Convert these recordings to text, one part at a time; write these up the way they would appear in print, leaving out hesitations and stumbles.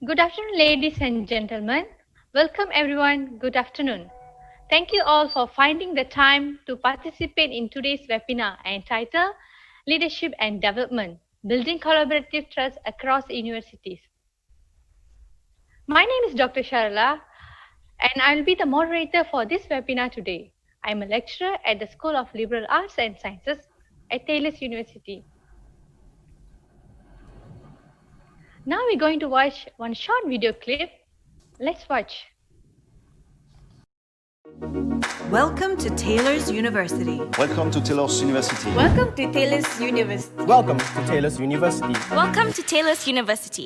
Good afternoon, ladies and gentlemen. Welcome, everyone. Good afternoon. Thank you all for finding the time to participate in today's webinar entitled Leadership and Development Building Collaborative Trust Across Universities. My name is Dr. Sharala, and I'll be the moderator for this webinar today. I'm a lecturer at the School of Liberal Arts and Sciences at Taylor's University. Now we're going to watch one short video clip. Let's watch. Welcome to Taylor's University. Welcome to Taylor's University. Welcome to Taylor's University. Welcome to Taylor's University. Welcome to Taylor's University.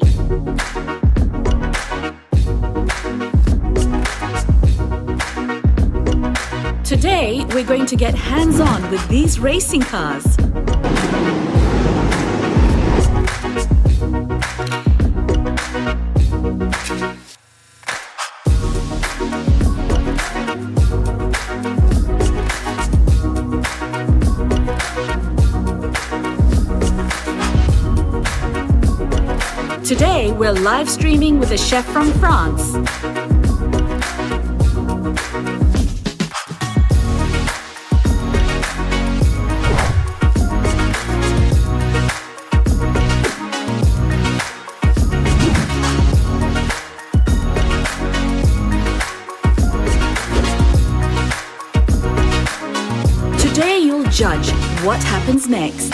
Today, we're going to get hands-on with these racing cars. Today, we're live streaming with a chef from France. Today, you'll judge what happens next.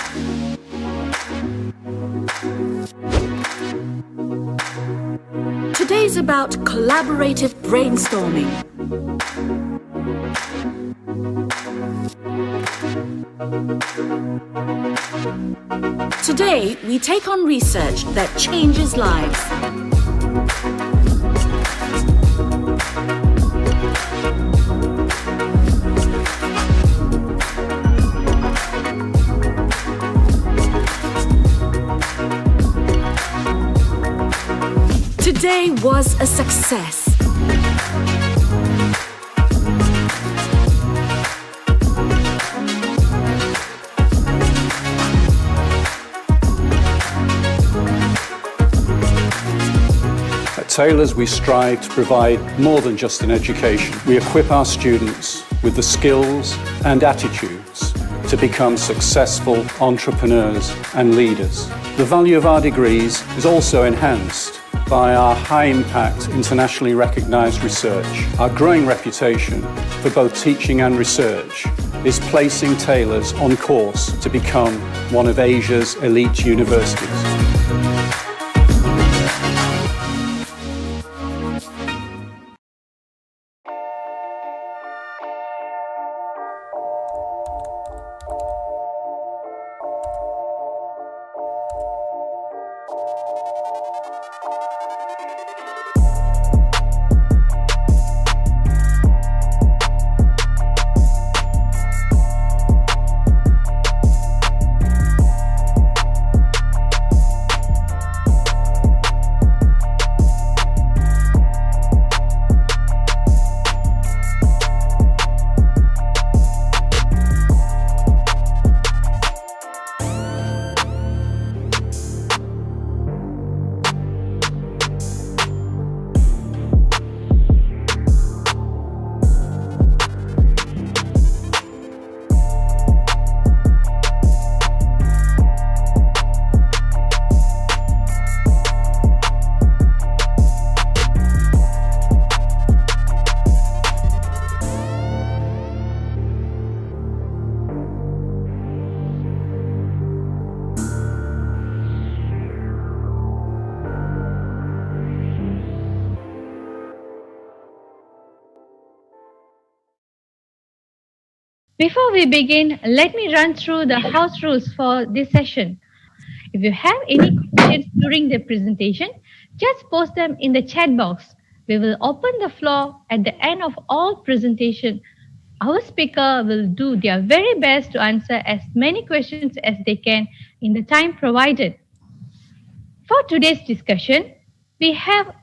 Today's about collaborative brainstorming. Today, we take on research that changes lives. Today was a success. At Taylor's, we strive to provide more than just an education. We equip our students with the skills and attitudes to become successful entrepreneurs and leaders. The value of our degrees is also enhanced by our high-impact, internationally recognized research. Our growing reputation for both teaching and research is placing Taylor's on course to become one of Asia's elite universities. Before we begin, let me run through the house rules for this session. If you have any questions during the presentation, just post them in the chat box. We will open the floor at the end of all presentation. Our speaker will do their very best to answer as many questions as they can in the time provided. For today's discussion, we have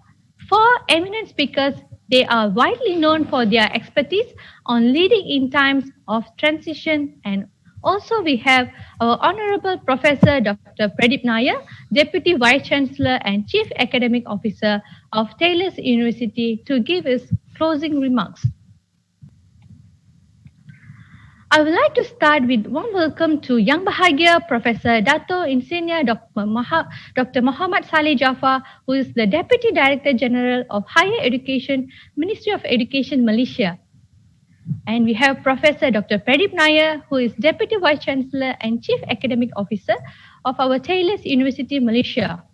4 eminent speakers. They are widely known for their expertise on leading in times of transition and Also, we have our Honorable Professor Dr. Pradip Nair, Deputy Vice Chancellor and Chief Academic Officer of Taylor's University, to give his closing remarks. I would like to start with warm welcome to Yang Bahagia Professor Dato Insinyur Dr. Muhammad Saleh Jaafar, who is the Deputy Director General of Higher Education, Ministry of Education, Malaysia. And we have Professor Dr. Pradip Nair, who is Deputy Vice Chancellor and Chief Academic Officer of our Taylor's University, Malaysia,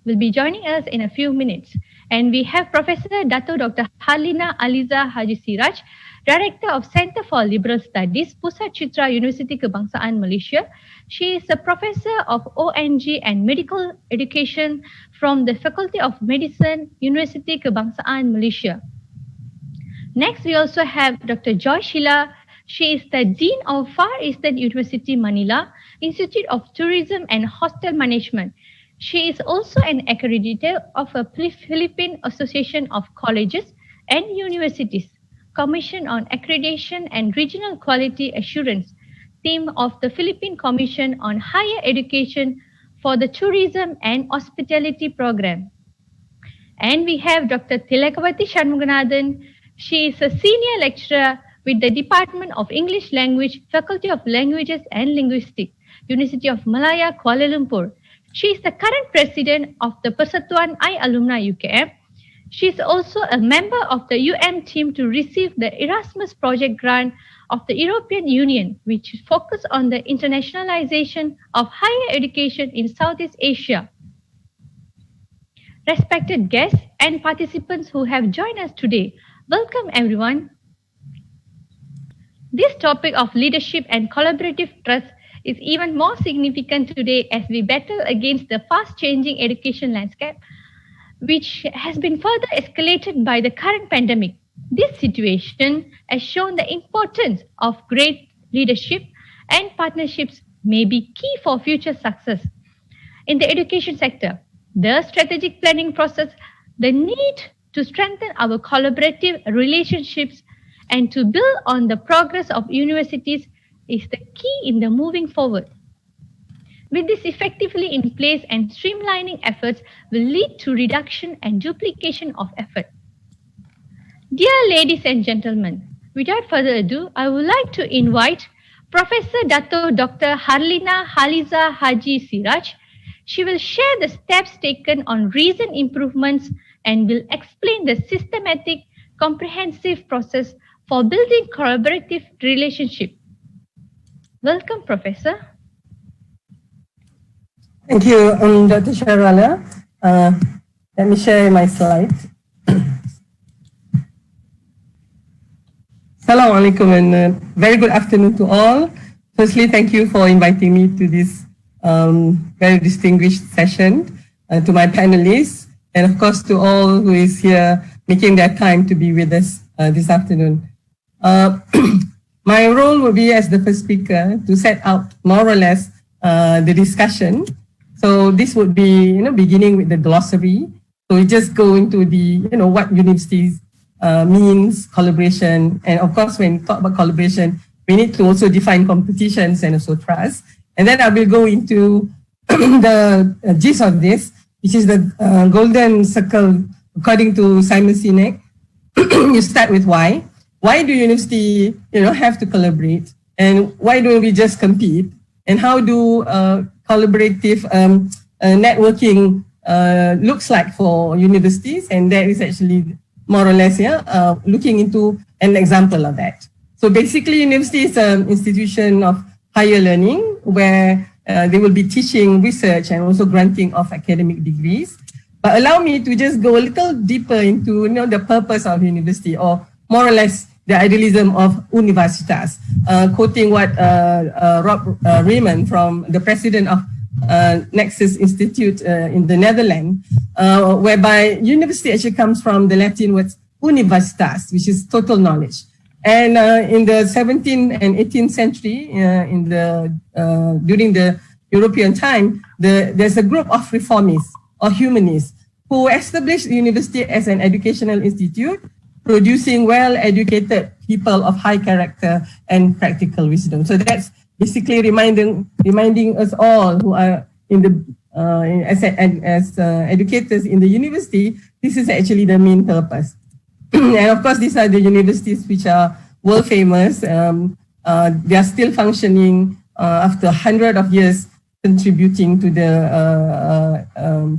will be joining us in a few minutes. And we have Professor Dato Dr. Harlina Aliza Haji Siraj, Director of Center for Liberal Studies, Pusat Citra University Kebangsaan Malaysia. She is a Professor of ONG and Medical Education from the Faculty of Medicine, University Kebangsaan Malaysia. Next, we also have Dr. Joy Sheila. She is the Dean of Far Eastern University, Manila, Institute of Tourism and Hostel Management. She is also an accreditor of a Philippine Association of Colleges and Universities, Commission on Accreditation and Regional Quality Assurance, theme of the Philippine Commission on Higher Education for the Tourism and Hospitality Program. And we have Dr. Tilakawati Shanmuganathan. She is a senior lecturer with the Department of English Language, Faculty of Languages and Linguistics, University of Malaya, Kuala Lumpur. She is the current president of the Persatuan I Alumni UKM. She is also a member of the UM team to receive the Erasmus Project grant of the European Union, which focuses on the internationalization of higher education in Southeast Asia. Respected guests and participants who have joined us today, welcome everyone. This topic of leadership and collaborative trust is even more significant today as we battle against the fast-changing education landscape, which has been further escalated by the current pandemic. This situation has shown the importance of great leadership and partnerships may be key for future success. In the education sector, the strategic planning process, the need to strengthen our collaborative relationships and to build on the progress of universities is the key in the moving forward. With this effectively in place and streamlining efforts will lead to reduction and duplication of effort. Dear ladies and gentlemen, without further ado, I would like to invite Professor Dato Dr. Harlina Haliza Haji Siraj. She will share the steps taken on recent improvements and will explain the systematic, comprehensive process for building collaborative relationship. Welcome, Professor. Thank you, Dr. Sharala. Let me share my slides. Assalamualaikum and very good afternoon to all. Firstly, thank you for inviting me to this very distinguished session, to my panelists, and of course to all who is here making their time to be with us this afternoon. My role will be as the first speaker to set out more or less the discussion. So this would be, beginning with the glossary. So we just go into the, what universities means, collaboration. And of course, when we talk about collaboration, we need to also define competitions and also trust. And then I will go into the gist of this, which is the golden circle, according to Simon Sinek. You start with why. Why do university, have to collaborate? And why don't we just compete? And how do collaborative networking looks like for universities? And that is actually more or less looking into an example of that. So basically, university is an institution of higher learning where they will be teaching research and also granting of academic degrees. But allow me to just go a little deeper into the purpose of university, or more or less the idealism of universitas, quoting what Rob Raymond, from the president of Nexus Institute in the Netherlands, whereby university actually comes from the Latin words universitas, which is total knowledge. And in the 17th and 18th century, during the European time, there's a group of reformists or humanists who established the university as an educational institute, producing well-educated people of high character and practical wisdom. So that's basically reminding us all who are in the as educators in the university, this is actually the main purpose. And of course, these are the universities which are world famous. They are still functioning after 100 of years, contributing to the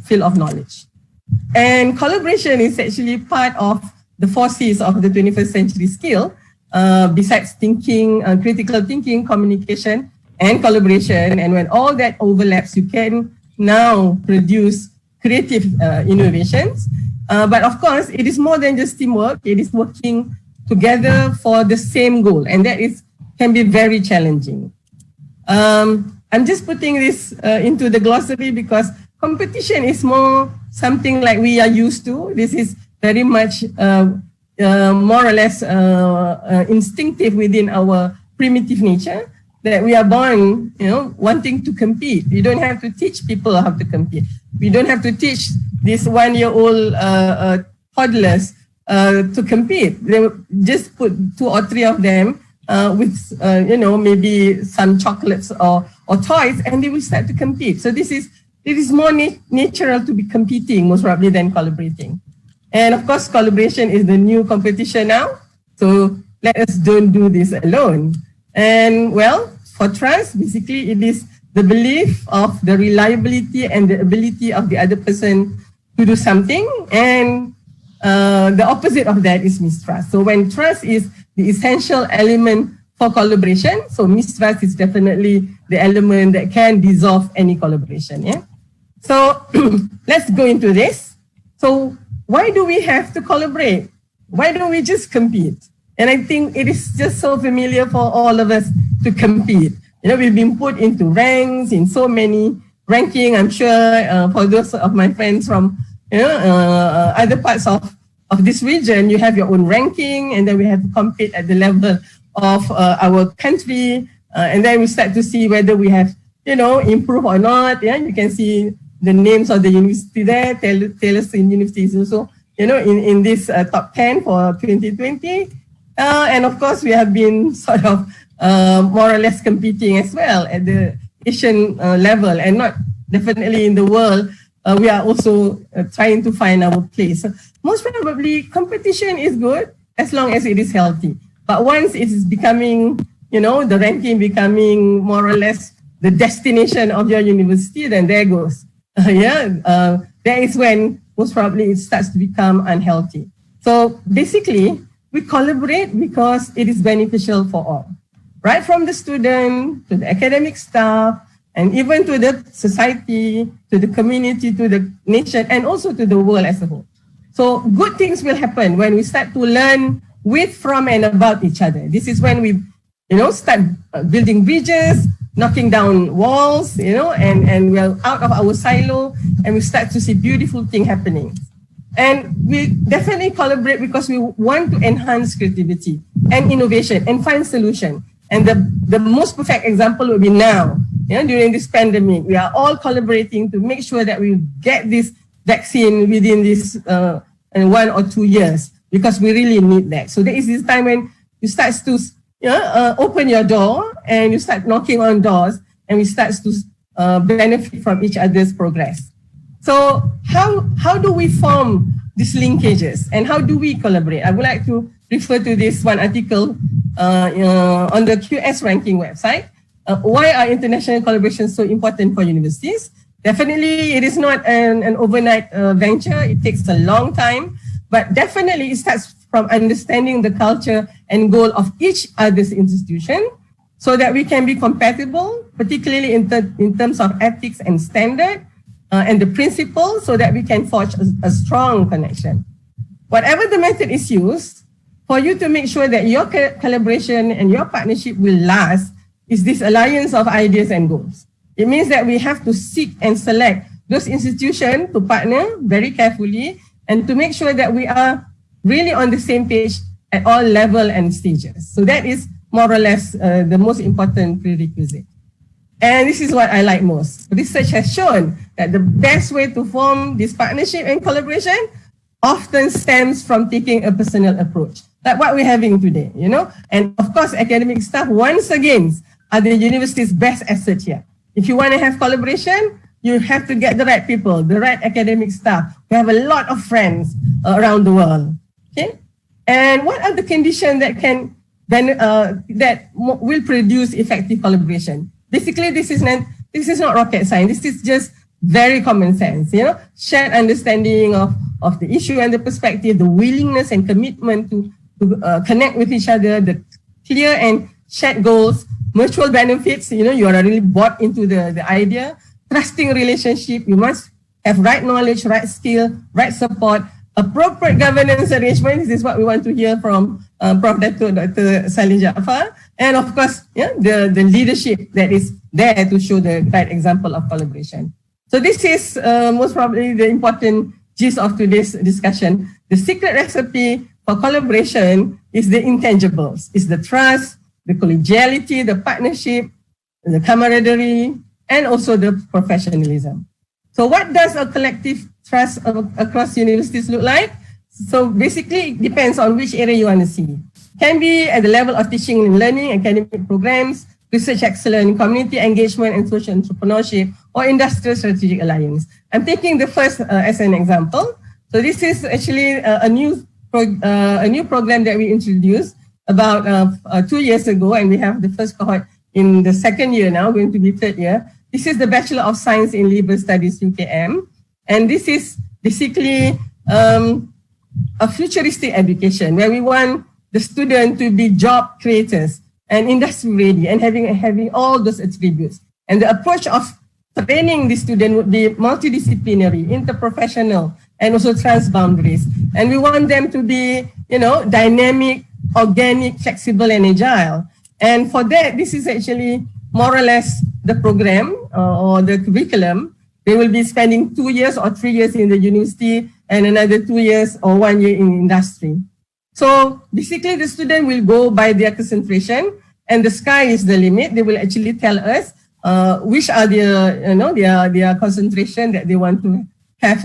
field of knowledge. And collaboration is actually part of the 4 C's of the 21st century skill, besides thinking, critical thinking, communication, and collaboration. And when all that overlaps, you can now produce creative innovations. But of course, it is more than just teamwork. It is working together for the same goal. And that can be very challenging. I'm just putting this into the glossary because competition is more something like we are used to. This is very much more or less instinctive within our primitive nature, that we are born, wanting to compete. You don't have to teach people how to compete. We don't have to teach these 1-year-old toddlers to compete. They just put 2 or 3 of them with, maybe some chocolates or toys, and they will start to compete. So it is more natural to be competing most probably than collaborating. And of course, collaboration is the new competition now. So let us don't do this alone. And well, for trust, basically it is the belief of the reliability and the ability of the other person to do something. And the opposite of that is mistrust. So when trust is the essential element for collaboration, so mistrust is definitely the element that can dissolve any collaboration. Yeah. So let's go into this. So why do we have to collaborate? Why don't we just compete? And I think it is just so familiar for all of us to compete. We've been put into ranks in so many ranking. I'm sure for those of my friends from other parts of this region, you have your own ranking, and then we have to compete at the level of our country, and then we start to see whether we have improved or not. Yeah, you can see the names of the university there. Taylor's University is also in this top 10 for 2020. And of course, we have been sort of more or less competing as well at the Asian level, and not definitely in the world. We are also trying to find our place. So most probably, competition is good as long as it is healthy. But once it is becoming, the ranking becoming more or less the destination of your university, then there goes. That is when most probably it starts to become unhealthy. So basically, we collaborate because it is beneficial for all, right from the student to the academic staff, and even to the society, to the community, to the nation, and also to the world as a whole. So good things will happen when we start to learn with, from, and about each other. This is when we, start building bridges, knocking down walls, and we're out of our silo, and we start to see beautiful things happening. And we definitely collaborate because we want to enhance creativity and innovation and find solution. And the most perfect example will be now, during this pandemic. We are all collaborating to make sure that we get this vaccine within this 1 or 2 years, because we really need that. So there is this time when you start to open your door and you start knocking on doors, and we start to benefit from each other's progress. So how do we form these linkages, and how do we collaborate? I would like to refer to this one article on the QS ranking website. Why are international collaborations so important for universities? Definitely, it is not an overnight venture. It takes a long time, but definitely it starts from understanding the culture and goal of each other's institution, so that we can be compatible, particularly in terms of ethics and standard, and the principles, so that we can forge a strong connection. Whatever the method is used, for you to make sure that your collaboration and your partnership will last, is this alliance of ideas and goals. It means that we have to seek and select those institutions to partner very carefully, and to make sure that we are really on the same page at all levels and stages. So that is more or less the most important prerequisite. And this is what I like most. Research has shown that the best way to form this partnership and collaboration often stems from taking a personal approach, like what we're having today, And of course, academic staff, once again, are the university's best asset here. If you want to have collaboration, you have to get the right people, the right academic staff. We have a lot of friends around the world. Okay, and what are the conditions that can will produce effective collaboration? Basically, this is not rocket science. This is just very common sense. Shared understanding of the issue and the perspective, the willingness and commitment to connect with each other, the clear and shared goals, mutual benefits. You are really bought into the idea. Trusting relationship. You must have right knowledge, right skill, right support, appropriate governance arrangement. This is what we want to hear from Prof. Dr. Salih Jaafar. And of course, the leadership that is there to show the right example of collaboration. So this is most probably the important gist of today's discussion. The secret recipe for collaboration is the intangibles. It's the trust, the collegiality, the partnership, the camaraderie, and also the professionalism. So what does a collective trust across universities look like? So basically, it depends on which area you want to see. Can be at the level of teaching and learning, academic programs, research excellence, community engagement and social entrepreneurship, or industrial strategic alliance. I'm taking the first as an example. So this is actually a new program that we introduced about 2 years ago, and we have the first cohort in the second year now, going to be third year. This is the Bachelor of Science in Liberal Studies, UKM. And this is basically a futuristic education where we want the student to be job creators and industry ready and having all those attributes. And the approach of training the student would be multidisciplinary, interprofessional, and also transboundaries. And we want them to be, dynamic, organic, flexible, and agile. And for that, this is actually more or less the program or the curriculum. They will be spending 2 years or 3 years in the university and another 2 years or 1 year in industry. So basically the student will go by their concentration and the sky is the limit. They will actually tell us which are their concentration that they want to have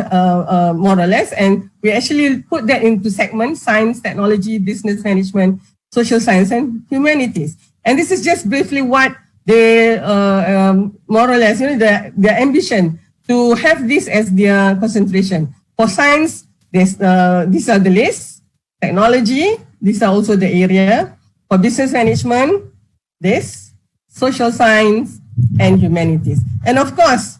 more or less. And we actually put that into segments: science, technology, business management, social science, and humanities. And this is just briefly what they more or less, their ambition to have this as their concentration. For science, these are the lists. Technology, these are also the area. For business management, this, social science, and humanities. And of course,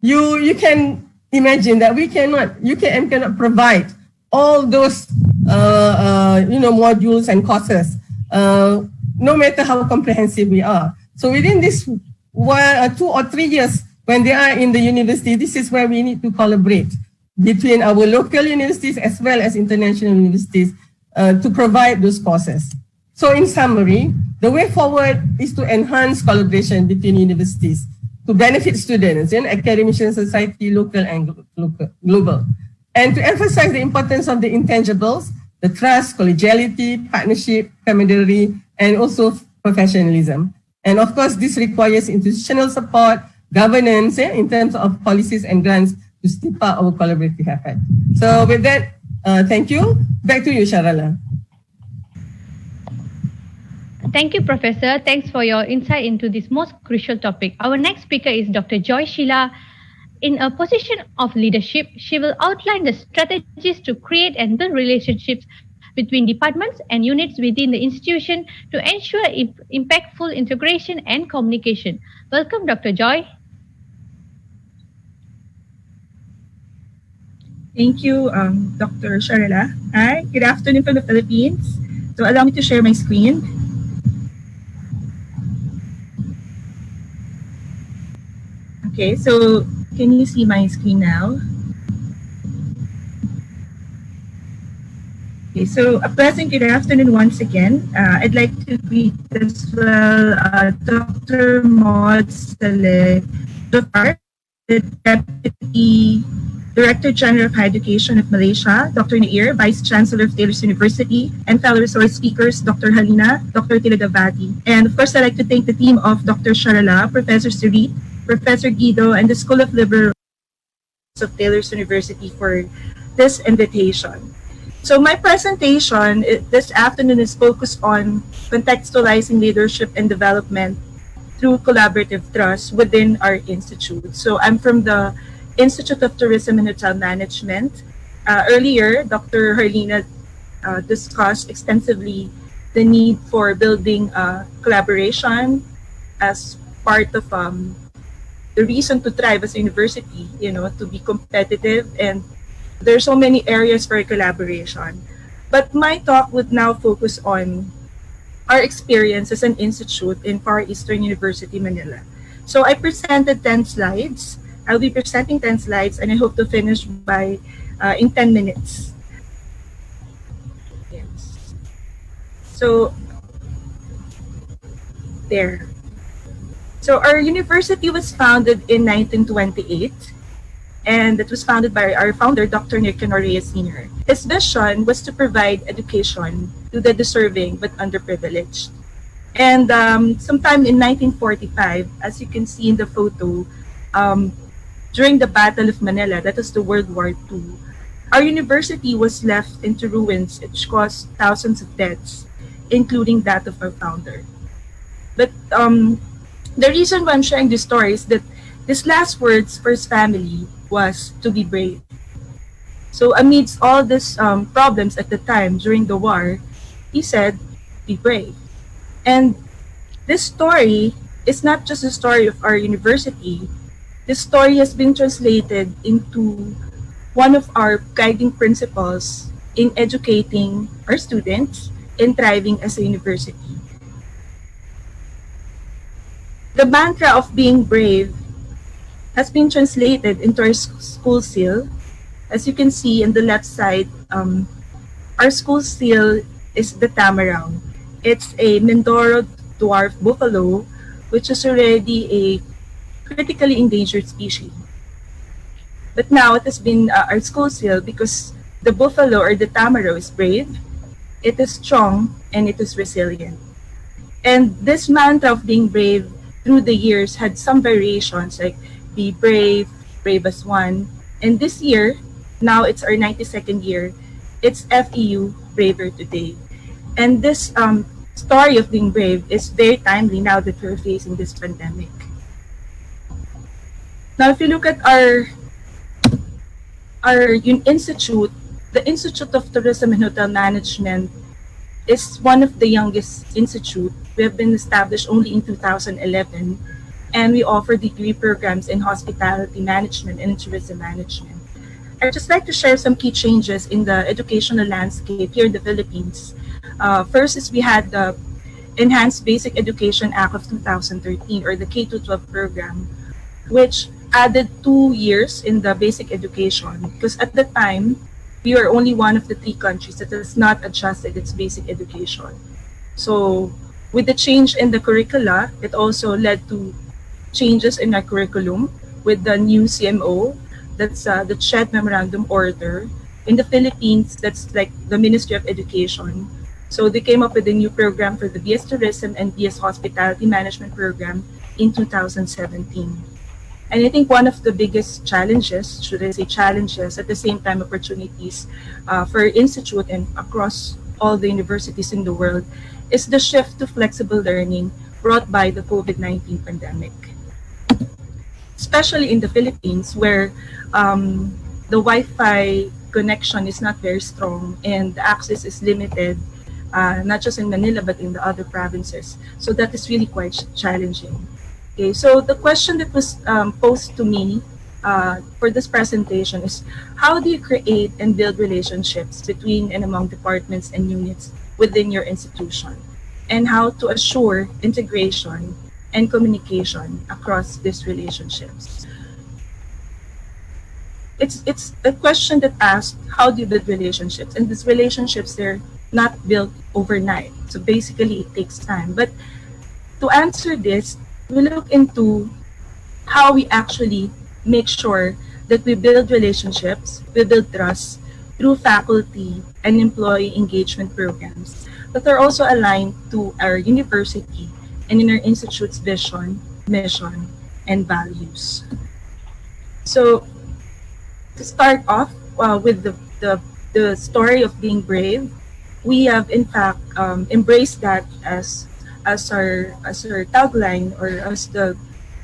you can imagine that UKM cannot provide all those modules and courses, no matter how comprehensive we are. So within this 2 or 3 years, when they are in the university, this is where we need to collaborate between our local universities as well as international universities to provide those courses. So in summary, the way forward is to enhance collaboration between universities to benefit students in academician society, local and global. And to emphasize the importance of the intangibles, the trust, collegiality, partnership, camaraderie, and also professionalism. And of course, this requires institutional support, governance in terms of policies and grants to step up our collaborative effort. So with that, thank you. Back to you, Sharala. Thank you, Professor. Thanks for your insight into this most crucial topic. Our next speaker is Dr. Joy Sheila. In a position of leadership, she will outline the strategies to create and build relationships between departments and units within the institution to ensure impactful integration and communication. Welcome, Dr. Joy. Thank you, Dr. Sharala. Hi, good afternoon from the Philippines. So allow me to share my screen. Okay, so can you see my screen now? Okay, so a pleasant good afternoon once again. I'd like to greet as well Dr. Maud Saleh Jafar, the Deputy Director General of Higher Education of Malaysia, Dr. Nair, Vice Chancellor of Taylor's University, and fellow resource speakers, Dr. Halina, Dr. Tilagavati. And of course, I'd like to thank the team of Dr. Sharala, Professor Surit, Professor Guido, and the School of Liberal of Taylor's University for this invitation. So my presentation this afternoon is focused on contextualizing leadership and development through collaborative trust within our institute. So I'm from the Institute of Tourism and Hotel Management. Earlier, Dr. Harlina discussed extensively the need for building collaboration as part of the reason to thrive as a university, to be competitive. And there's so many areas for collaboration. But my talk would now focus on our experience as an institute in Far Eastern University, Manila. So I presented 10 slides. I'll be presenting 10 slides and I hope to finish by in 10 minutes. Yes. So there. So our university was founded in 1928, and it was founded by our founder, Dr. Nick Reyes Sr. His vision was to provide education to the deserving but underprivileged. And sometime in 1945, as you can see in the photo, during the Battle of Manila, that was the World War II, our university was left into ruins, which caused thousands of deaths, including that of our founder. But the reason why I'm sharing this story is that his last words for his family was to be brave. So amidst all these problems at the time during the war, he said, be brave. And this story is not just a story of our university. This story has been translated into one of our guiding principles in educating our students and thriving as a university. The mantra of being brave has been translated into our school seal. As you can see on the left side, our school seal is the tamarang. It's a Mindoro dwarf buffalo, which is already a critically endangered species. But now it has been our school seal because the buffalo or the tamaro is brave, it is strong, and it is resilient. And this mantra of being brave through the years had some variations like be brave, brave as one. And this year, now it's our 92nd year, it's FEU, Braver Today. And this story of being brave is very timely now that we're facing this pandemic. Now, if you look at our institute, the Institute of Tourism and Hotel Management is one of the youngest institute. We have been established only in 2011, and we offer degree programs in hospitality management and tourism management. I'd just like to share some key changes in the educational landscape here in the Philippines. First is we had the Enhanced Basic Education Act of 2013, or the K-12 program, which added 2 years in the basic education, because at the time, we were only one of the 3 countries that has not adjusted its basic education. So with the change in the curricula, it also led to changes in our curriculum with the new CMO, that's the CHED Memorandum Order. In the Philippines, that's like the Ministry of Education. So they came up with a new program for the BS Tourism and BS Hospitality Management program in 2017. And I think one of the biggest challenges, should I say challenges, at the same time opportunities for Institute and across all the universities in the world is the shift to flexible learning brought by the COVID-19 pandemic. Especially in the Philippines, where the Wi-Fi connection is not very strong and the access is limited, not just in Manila but in the other provinces. So that is really quite challenging. Okay, so the question that was posed to me for this presentation is, how do you create and build relationships between and among departments and units within your institution, and how to assure integration and communication across these relationships? It's a question that asks, how do you build relationships? And these relationships, they're not built overnight. So basically, it takes time. But to answer this, we look into how we actually make sure that we build relationships, we build trust through faculty and employee engagement programs that are also aligned to our university and in our institute's vision, mission, and values. So to start off with the story of being brave, we have in fact embraced that as as our tagline, or as the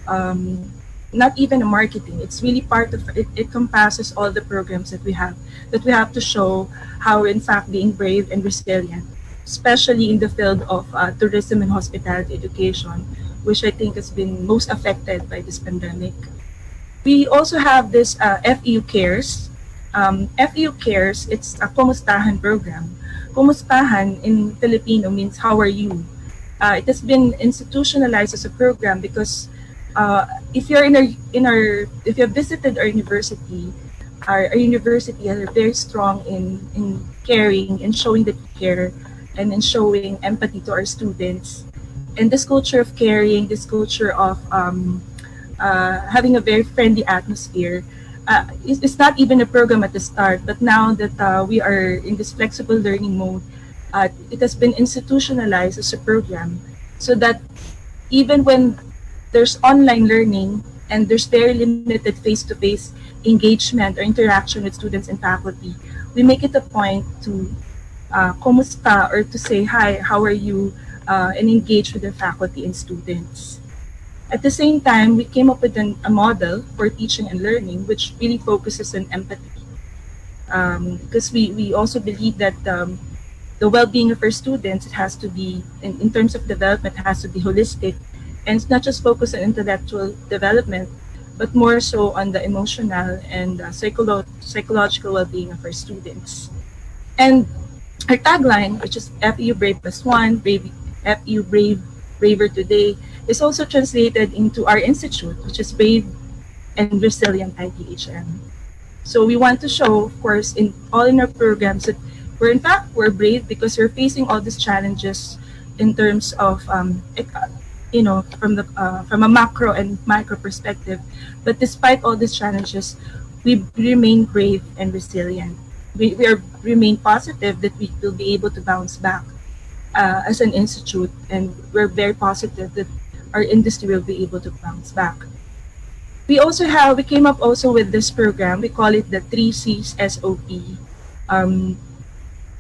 um, not even a marketing. It's really part of it. It encompasses all the programs that we have to show how we're in fact being brave and resilient, especially in the field of tourism and hospitality education, which I think has been most affected by this pandemic. We also have this FEU Cares. FEU Cares, it's a Kumustahan program. Kumustahan in Filipino means how are you? It has been institutionalized as a program because if you're if you have visited our university, our university are very strong in caring and showing that we care, and in showing empathy to our students. And this culture of caring, this culture of having a very friendly atmosphere. It's not even a program at the start, but now that we are in this flexible learning mode, it has been institutionalized as a program, so that even when there's online learning and there's very limited face-to-face engagement or interaction with students and faculty, we make it a point to kumusta, or to say hi, how are you, and engage with the faculty and students. At the same time, we came up with a model for teaching and learning, which really focuses on empathy. Because we also believe that the well-being of our students, it has to be, in terms of development, has to be holistic. And it's not just focused on intellectual development, but more so on the emotional and psychological well-being of our students. And our tagline, which is FEU Brave Plus One, FEU Brave, Braver Today, is also translated into our institute, which is Brave and Resilient ITHM. So we want to show, of course, in all in our programs, that we're brave because we're facing all these challenges in terms of from a macro and micro perspective. But despite all these challenges, we remain brave and resilient. Remain positive that we will be able to bounce back as an institute, and we're very positive that our industry will be able to bounce back. We came up also with this program. We call it the 3Cs SOP. Um,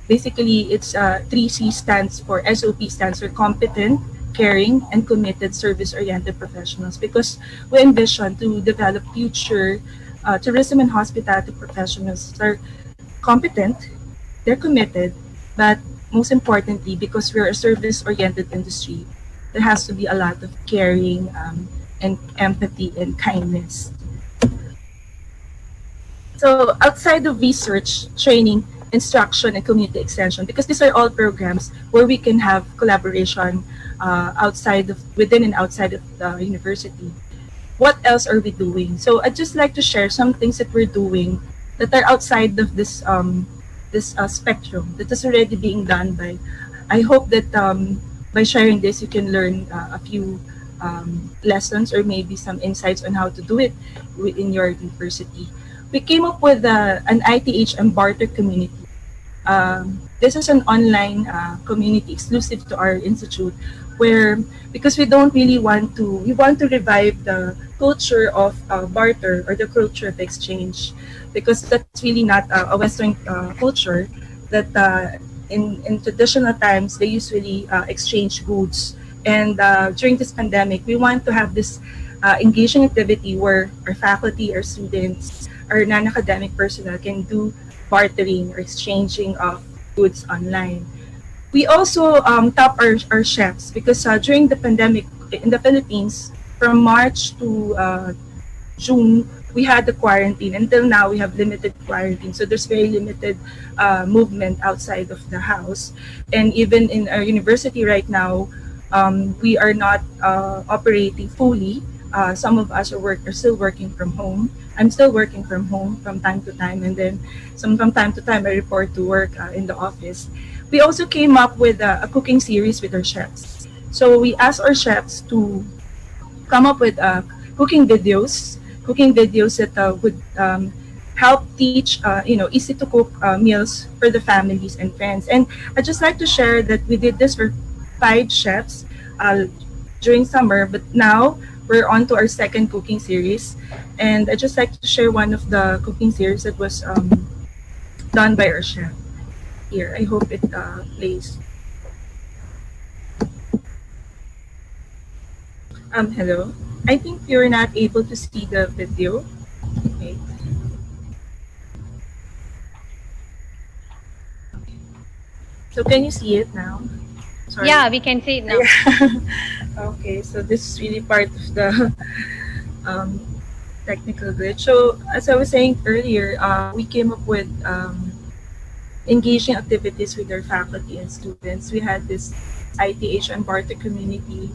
Basically, it's 3C stands for SOP stands for competent, caring, and committed service-oriented professionals, because we envision to develop future tourism and hospitality professionals that are competent, they're committed, but most importantly, because we're a service-oriented industry, there has to be a lot of caring, and empathy and kindness. So outside of research, training, instruction, and community extension, because these are all programs where we can have collaboration within and outside of the university. What else are we doing? So I'd just like to share some things that we're doing that are outside of this spectrum that is already being done by. I hope that by sharing this, you can learn a few lessons or maybe some insights on how to do it in your university. We came up with an ITHM barter community. This is an online community exclusive to our institute, where, because we don't really we want to revive the culture of barter, or the culture of exchange, because that's really not a Western culture that in traditional times they usually exchange goods. And during this pandemic, we want to have this engaging activity where our faculty, our students, our non-academic personnel can do bartering or exchanging of goods online. We also tap our chefs, because during the pandemic in the Philippines, from March to June, we had the quarantine. Until now, we have limited quarantine. So there's very limited movement outside of the house. And even in our university right now, we are not operating fully. Some of us are still working from home. I'm still working from home from time to time, and then from time to time I report to work in the office. We also came up with a cooking series with our chefs. So we asked our chefs to come up with cooking videos that would help teach, easy to cook meals for the families and friends. And I'd just like to share that we did this for 5 chefs during summer, but now we're on to our second cooking series. And I'd just like to share one of the cooking series that was done by our chef. Here, I hope it plays. Hello. I think you're not able to see the video. Okay. So can you see it now? Sorry. Yeah, we can see it now. Okay, so this is really part of the um, technical glitch. So as I was saying earlier, we came up with engaging activities with our faculty and students. We had this ITH and Barter community.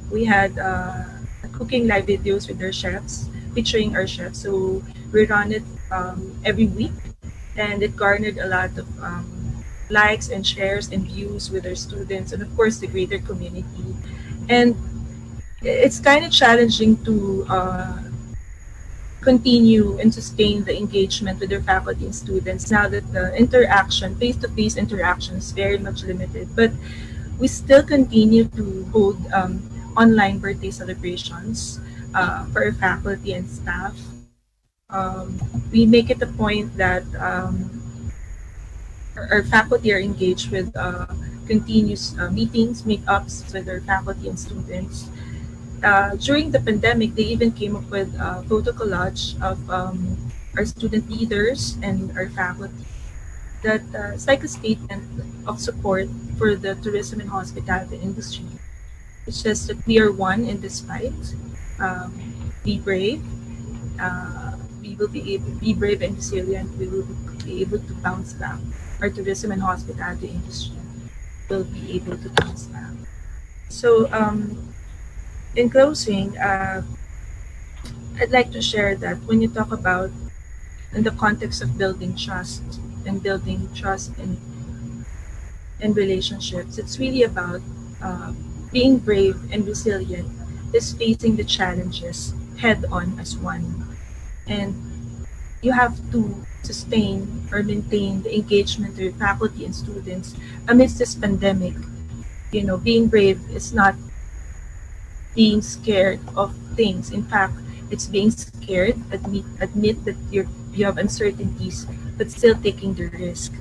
We had cooking live videos with our chefs, featuring our chefs. So we run it every week, and it garnered a lot of likes and shares and views with our students, and of course the greater community. And it's kind of challenging to continue and sustain the engagement with their faculty and students now that the interaction, face-to-face interaction is very much limited. But we still continue to hold online birthday celebrations for our faculty and staff. We make it a point that our faculty are engaged with continuous meetings, meetups with our faculty and students. During the pandemic, they even came up with a photo collage of our student leaders and our faculty that it's like a statement of support for the tourism and hospitality industry. It says that we are one in this fight. Be brave. We will be able be brave and resilient. We will be able to bounce back. Our tourism and hospitality industry will be able to bounce back. So, in closing, I'd like to share that when you talk about in the context of building trust and building trust in relationships, it's really about being brave and resilient, is facing the challenges head on as one. And you have to sustain or maintain the engagement of your faculty and students amidst this pandemic. You know, being brave is not being scared of things. In fact, it's being scared, admit that you have uncertainties, but still taking the risk.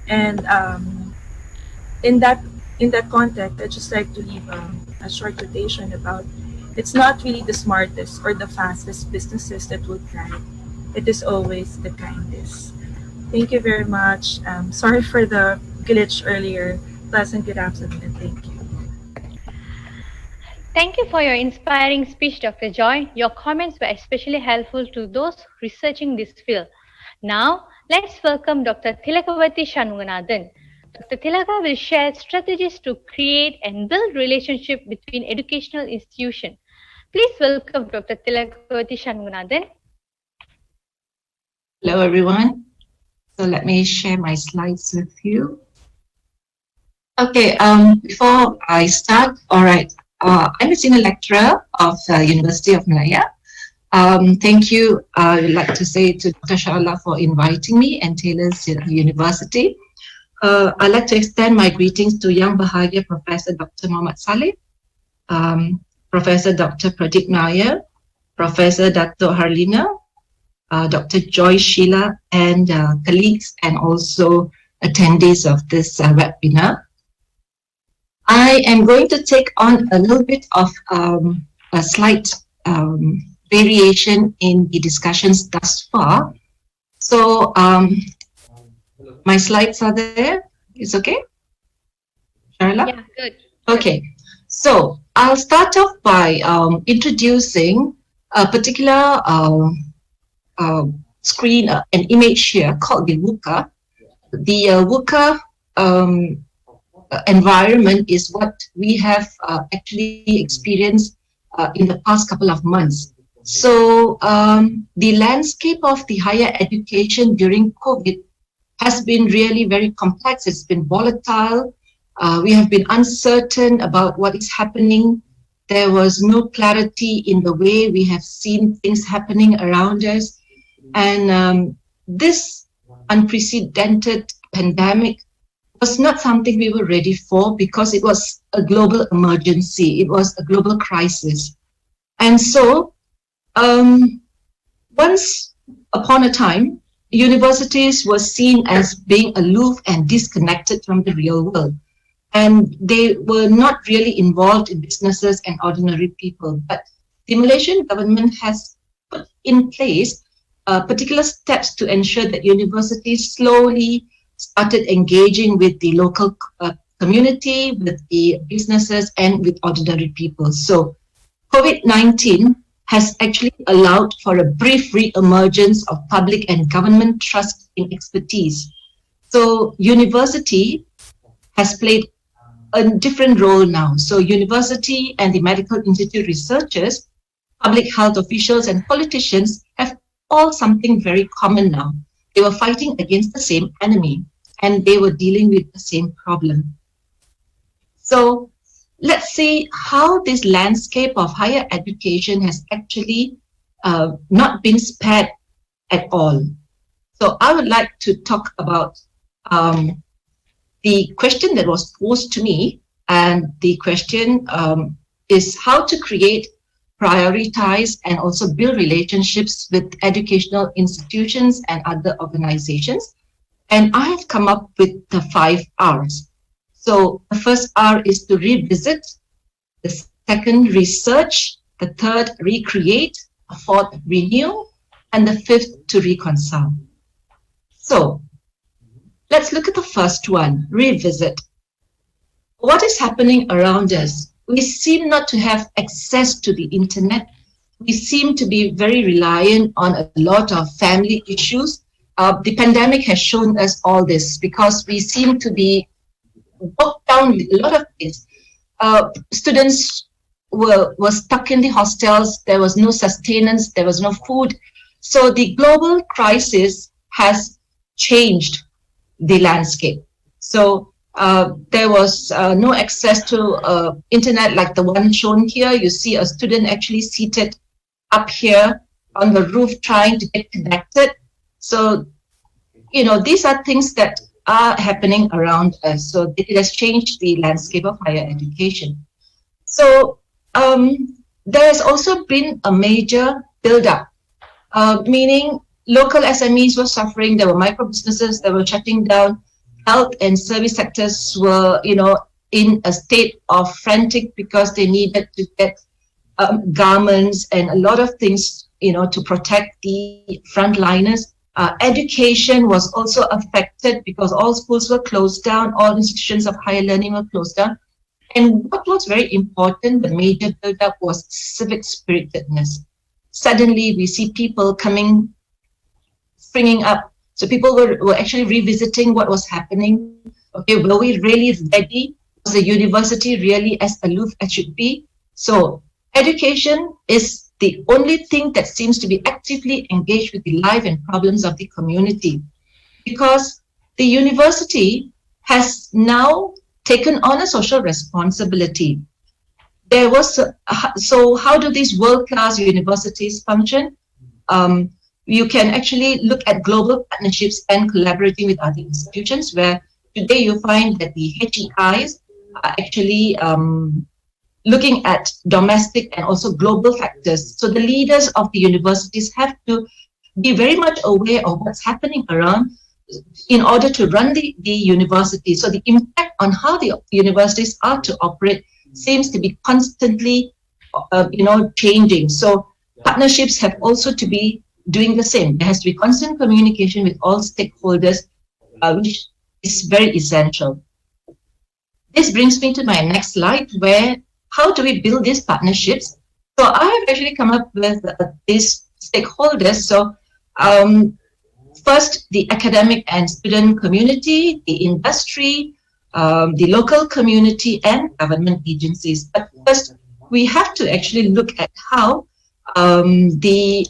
And in that in that context, I just like to leave a short quotation about it's not really the smartest or the fastest businesses that will thrive. It is always the kindest. Thank you very much. Sorry for the glitch earlier. Pleasant good afternoon and thank you. Thank you for your inspiring speech, Dr. Joy. Your comments were especially helpful to those researching this field. Now, let's welcome Dr. Tilakavati Shanmuganathan. Dr. Tilaka will share strategies to create and build relationship between educational institutions. Please welcome Dr. Tilakavati Shanmuganathan. Hello, everyone. So let me share my slides with you. Okay, before I start, all right, I'm a senior lecturer of the University of Malaya. Thank you, I would like to say to Dr. Sharla for inviting me and Taylor's University. I'd like to extend my greetings to Yang Bahagia Professor Dr. Muhammad Saleh, Professor Dr. Pradeep Nair, Professor Dato Harlina, Dr. Joy Sheila, and colleagues and also attendees of this webinar. I am going to take on a little bit of a slight variation in the discussions thus far. So my slides are there. It's okay? Sharla? Yeah, good. Okay. So I'll start off by introducing a particular screen, an image here called the VUCA. The VUCA environment is what we have actually experienced in the past couple of months. So the landscape of the higher education during COVID has been really very complex. It's been volatile. We have been uncertain about what is happening. There was no clarity in the way we have seen things happening around us. And this unprecedented pandemic was not something we were ready for because it was a global emergency. It was a global crisis. And so once upon a time, universities were seen as being aloof and disconnected from the real world. and they were not really involved in businesses and ordinary people. But the Malaysian government has put in place particular steps to ensure that universities slowly started engaging with the local community, with the businesses, and with ordinary people. So COVID-19 has actually allowed for a brief re-emergence of public and government trust in expertise. So university has played a different role now. So university and the medical institute researchers, public health officials and politicians have all something very common now. They were fighting against the same enemy and they were dealing with the same problem. So let's see how this landscape of higher education has actually not been spared at all. So I would like to talk about the question that was posed to me, and the question is how to create, prioritize, and also build relationships with educational institutions and other organizations. And I have come up with the 5 R's. So the first R is to revisit, the second, research, the third, recreate, the fourth, renew, and the fifth, to reconcile. So let's look at the first one, revisit. What is happening around us? We seem not to have access to the internet. We seem to be very reliant on a lot of family issues. The pandemic has shown us all this because we seem to be bogged down with a lot of things. Students were stuck in the hostels. There was no sustenance. There was no food. So the global crisis has changed the landscape. So there was no access to internet like the one shown here. You see a student actually seated up here on the roof trying to get connected. So, you know, these are things that are happening around us. So it has changed the landscape of higher education. So there has also been a major build-up, meaning local SMEs were suffering. There were micro businesses that were shutting down. Health and service sectors were, you know, in a state of frantic because they needed to get garments and a lot of things, you know, to protect the frontliners. Education was also affected because all schools were closed down, all institutions of higher learning were closed down. And what was very important, the major build-up, was civic spiritedness. Suddenly we see people springing up. So people were actually revisiting what was happening. Okay, were we really ready? Was the university really as aloof as it should be? So education is the only thing that seems to be actively engaged with the life and problems of the community, because the university has now taken on a social responsibility. There was so how do these world-class universities function? You can actually look at global partnerships and collaborating with other institutions, where today you find that the HEIs are actually looking at domestic and also global factors. So the leaders of the universities have to be very much aware of what's happening around in order to run the university. So the impact on how the universities are to operate seems to be constantly, changing. So partnerships have also to be doing the same. There has to be constant communication with all stakeholders, which is very essential. This brings me to my next slide, where how do we build these partnerships? So I have actually come up with these stakeholders. So first, the academic and student community, the industry, the local community, and government agencies. But first, we have to actually look at how the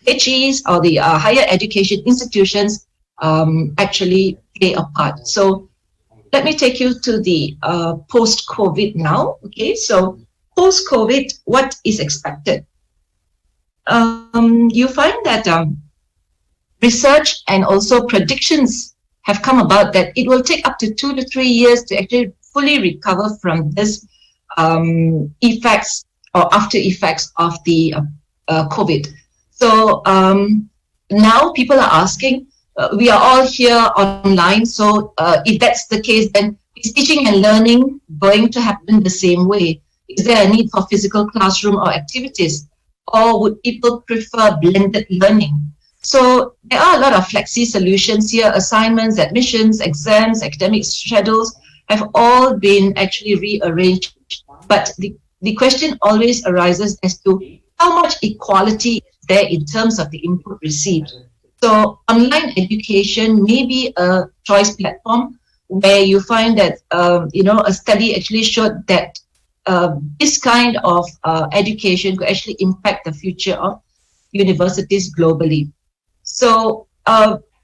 HEs or the higher education institutions actually play a part. So let me take you to the post-COVID now. Okay, so post-COVID, what is expected? You find that research and also predictions have come about that it will take up to 2 to 3 years to actually fully recover from this effects or after effects of the COVID. So now people are asking, we are all here online. So if that's the case, then is teaching and learning going to happen the same way? Is there a need for physical classroom or activities? Or would people prefer blended learning? So there are a lot of flexi solutions here. Assignments, admissions, exams, academic schedules have all been actually rearranged. But the question always arises as to how much equality is there in terms of the input received. So online education may be a choice platform where you find that, a study actually showed that this kind of education could actually impact the future of universities globally. So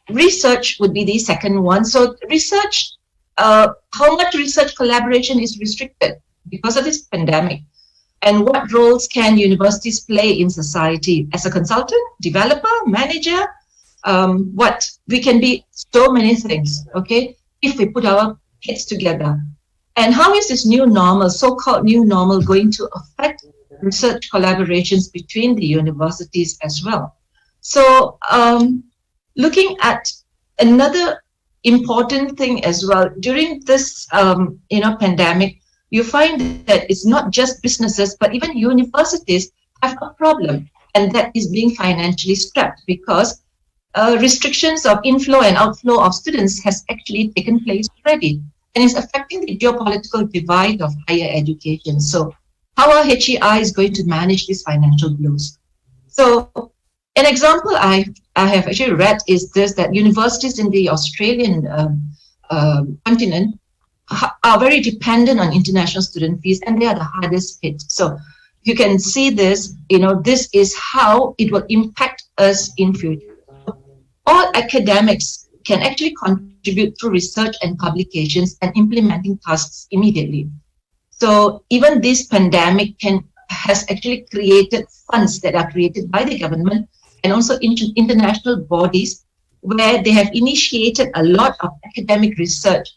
research would be the second one. So research, how much research collaboration is restricted because of this pandemic? And what roles can universities play in society as a consultant, developer, manager? What we can be so many things, okay, if we put our heads together. And how is this new normal, so-called new normal, going to affect research collaborations between the universities as well? So looking at another important thing as well, during this pandemic, you find that it's not just businesses, but even universities have a problem, and that is being financially strapped because restrictions of inflow and outflow of students has actually taken place already, and is affecting the geopolitical divide of higher education. So how are HEI is going to manage these financial blows? So an example I have actually read is this, that universities in the Australian continent are very dependent on international student fees, and they are the hardest hit. So you can see this, this is how it will impact us in future. All academics can actually contribute through research and publications and implementing tasks immediately. So even this pandemic has actually created funds that are created by the government and also international bodies where they have initiated a lot of academic research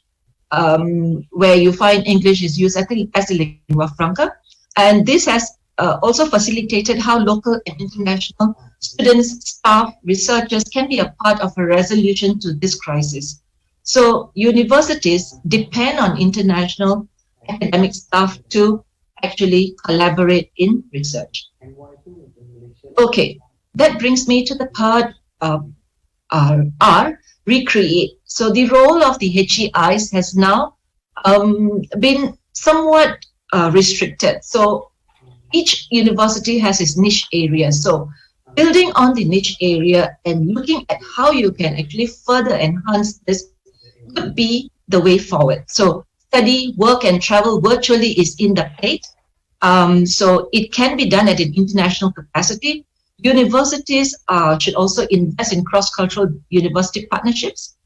where you find English is used as a lingua franca. And this has also facilitated how local and international students, staff, researchers can be a part of a resolution to this crisis. So universities depend on international academic staff to actually collaborate in research. Okay, that brings me to the third R, recreate. So the role of the HEIs has now been somewhat restricted. So each university has its niche area. So building on the niche area and looking at how you can actually further enhance this could be the way forward. So study, work, and travel virtually is in the plate. So it can be done at an international capacity. Universities should also invest in cross-cultural university partnerships.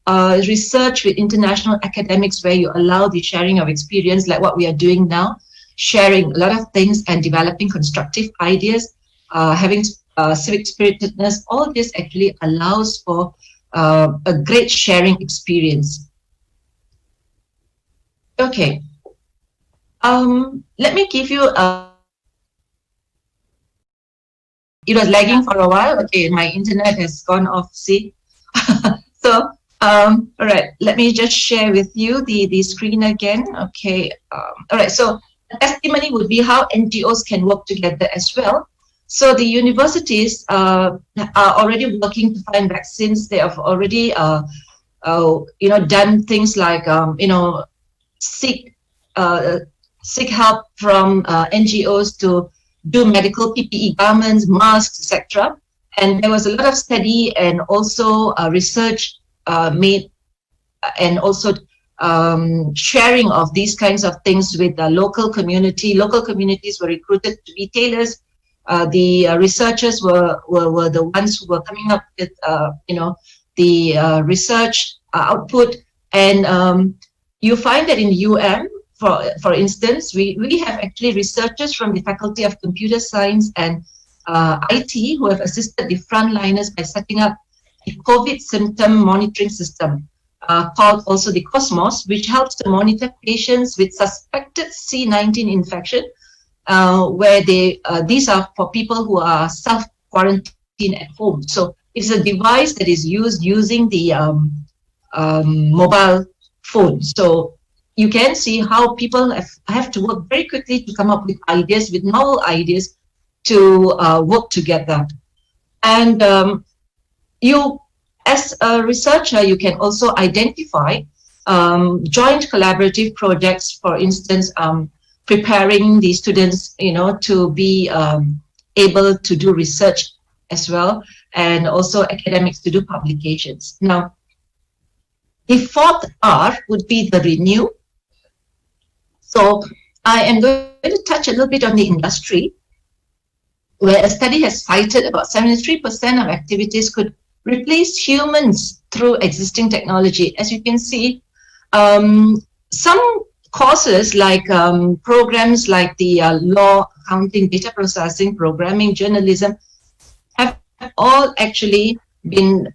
Research with international academics where you allow the sharing of experience, like what we are doing now, sharing a lot of things and developing constructive ideas, having civic spiritedness. All this actually allows for a great sharing experience. Okay. Let me give you it was lagging for a while. Okay, my internet has gone off, see. So, all right, let me just share with you the screen again. Okay, all right, so the testimony would be how NGOs can work together as well. So the universities are already working to find vaccines. They have already, done things like, seek help from NGOs to do medical PPE garments, masks, etc. And there was a lot of study and also research made, and also sharing of these kinds of things with the local community. Local communities were recruited to be tailors. The researchers were the ones who were coming up with, the research output. And you find that in UM, for instance, we have actually researchers from the Faculty of Computer Science and IT who have assisted the frontliners by setting up a COVID symptom monitoring system called also the Cosmos, which helps to monitor patients with suspected C19 infection, where these are for people who are self-quarantined at home. So It's a device that is used using the mobile phone. So you can see how people have to work very quickly to come up with ideas, with novel ideas to work together. And you, as a researcher, you can also identify joint collaborative projects, for instance, preparing the students, to be able to do research as well, and also academics to do publications. Now, the fourth R would be the renew. So I am going to touch a little bit on the industry, where a study has cited about 73% of activities could replace humans through existing technology. As you can see, some courses like programs like the law, accounting, data processing, programming, journalism have all actually been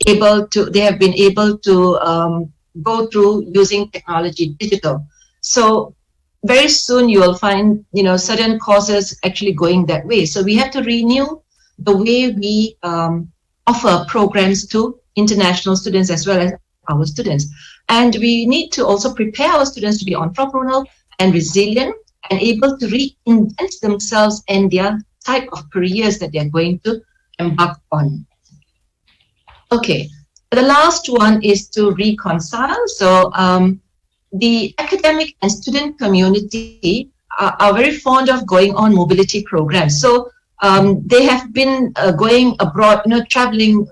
able to go through using technology, digital. So very soon you will find, certain courses actually going that way. So we have to renew the way we offer programs to international students as well as our students. And we need to also prepare our students to be entrepreneurial and resilient and able to reinvent themselves and their type of careers that they're going to embark on. Okay, the last one is to reconcile. So the academic and student community are very fond of going on mobility programs. So they have been going abroad, traveling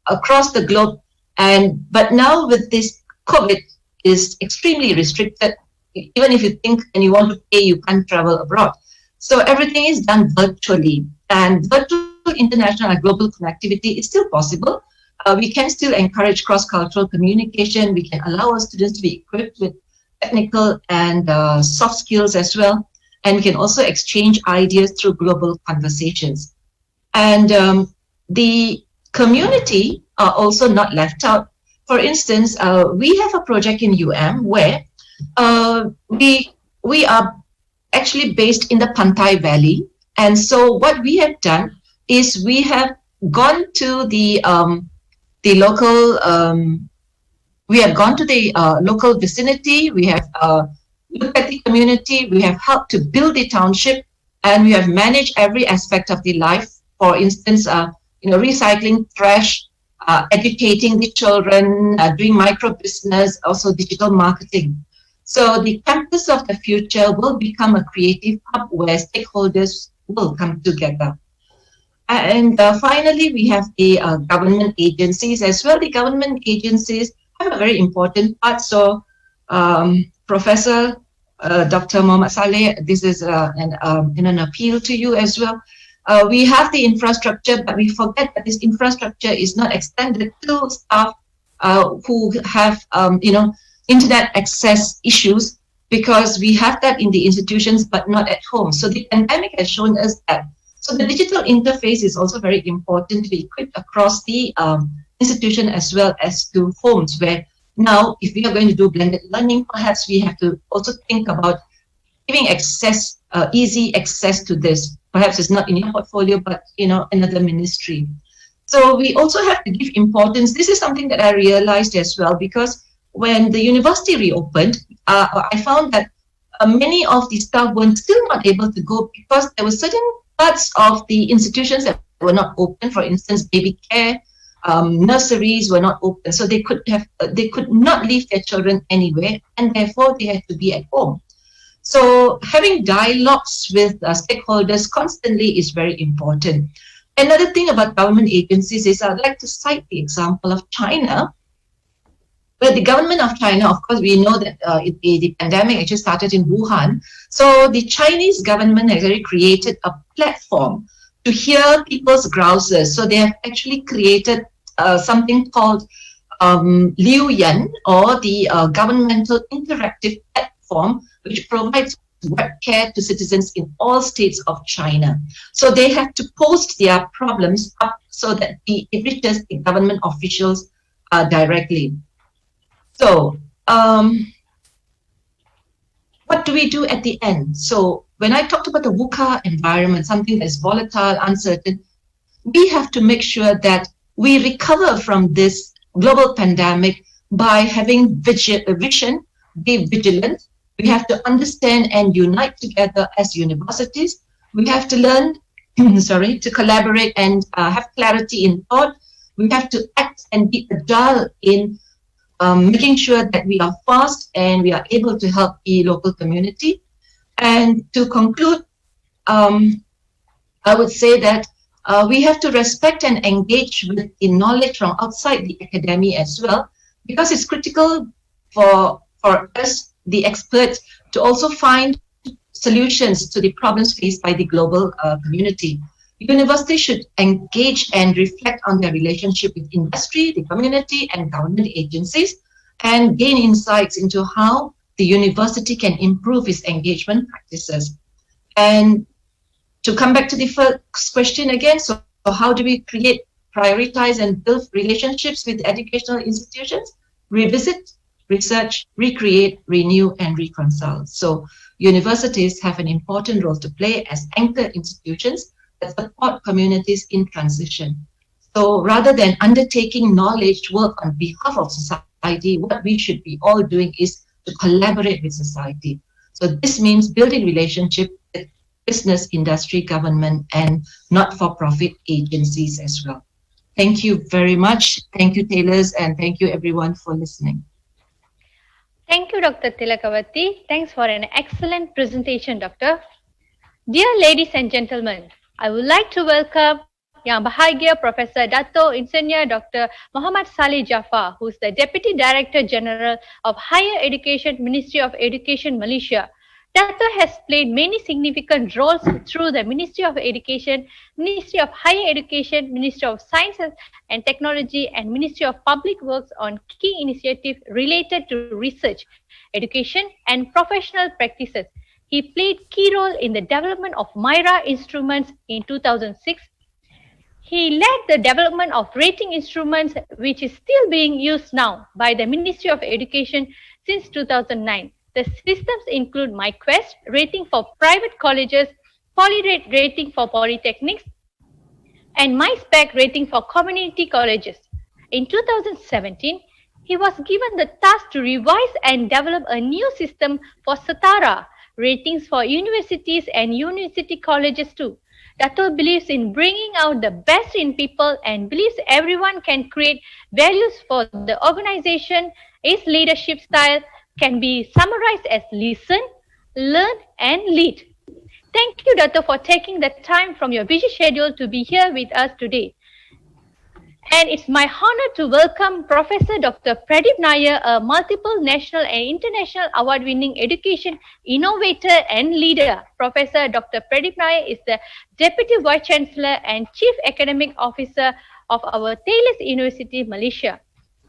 across the globe. But now with this COVID is extremely restricted. Even if you think and you want to pay, you can't travel abroad. So everything is done virtually, and virtual international and global connectivity is still possible. We can still encourage cross-cultural communication. We can allow our students to be equipped with technical and soft skills as well. And we can also exchange ideas through global conversations. And the community are also not left out. For instance, we have a project in where we are actually based in the Pantai Valley. And so what we have done is we have gone to the local local vicinity. We have looked at the community. We have helped to build the township, and we have managed every aspect of the life. For instance, recycling trash, educating the children, doing micro business, also digital marketing. So the campus of the future will become a creative hub where stakeholders will come together. And finally, we have the government agencies as well. The government agencies have a very important part. So Professor Dr. Mohammad Saleh, this is an appeal to you as well. We have the infrastructure, but we forget that this infrastructure is not extended to staff who have, internet access issues, because we have that in the institutions, but not at home. So the pandemic has shown us that. So the digital interface is also very important to be equipped across the institution as well as to homes, where now, if we are going to do blended learning, perhaps we have to also think about giving access, easy access to this. Perhaps it's not in your portfolio, but another ministry. So we also have to give importance. This is something that I realized as well, because when the university reopened, I found that many of the staff were still not able to go because there were certain parts of the institutions that were not open. For instance, baby care, nurseries were not open, so they could not leave their children anywhere, and therefore they had to be at home. So having dialogues with stakeholders constantly is very important. Another thing about government agencies is I'd like to cite the example of China, where the government of China, of course, we know that the pandemic actually started in Wuhan. So the Chinese government has already created a platform to hear people's grouses. So they have actually created something called Liu Yan, or the governmental interactive platform, which provides web care to citizens in all states of China. So they have to post their problems up so that it reaches the government officials directly. So what do we do at the end? So when I talked about the VUCA environment, something that is volatile, uncertain, we have to make sure that we recover from this global pandemic by having vision, be vigilant. We have to understand and unite together as universities. We have to learn, to collaborate and have clarity in thought. We have to act and be agile in making sure that we are fast and we are able to help the local community. And to conclude, I would say that we have to respect and engage with the knowledge from outside the academy as well, because it's critical for us, the experts, to also find solutions to the problems faced by the global community. Universities should engage and reflect on their relationship with industry, the community, and government agencies, and gain insights into how the university can improve its engagement practices. And to come back to the first question again, so how do we create, prioritize, and build relationships with educational institutions? Revisit, research, recreate, renew, and reconcile. So universities have an important role to play as anchor institutions that support communities in transition. So rather than undertaking knowledge work on behalf of society, what we should be all doing is to collaborate with society. So this means building relationship with business, industry, government, and not-for-profit agencies as well. Thank you very much. Thank you, Taylors, and thank you everyone for listening. Thank you, Dr. Tilakavati. Thanks for an excellent presentation, Doctor. Dear ladies and gentlemen, I would like to welcome Yang Bahagia Professor Dato Insinyur Dr. Muhammad Saleh Jaafar, who is the Deputy Director General of Higher Education, Ministry of Education, Malaysia. Dato has played many significant roles through the Ministry of Education, Ministry of Higher Education, Ministry of Science and Technology, and Ministry of Public Works on key initiatives related to research, education, and professional practices. He played key role in the development of MIRA instruments in 2006. He led the development of rating instruments, which is still being used now by the Ministry of Education since 2009. The systems include MyQuest rating for private colleges, PolyRate rating for polytechnics, and MySpec rating for community colleges. In 2017, he was given the task to revise and develop a new system for Setara ratings for universities and university colleges too. Dato believes in bringing out the best in people and believes everyone can create values for the organization. His leadership style can be summarized as listen, learn, and lead. Thank you, Dato, for taking the time from your busy schedule to be here with us today. And it's my honor to welcome Professor Dr. Pradeep Nair, a multiple national and international award-winning education innovator and leader. Professor Dr. Pradeep Nair is the Deputy Vice Chancellor and Chief Academic Officer of our Taylors University, Malaysia.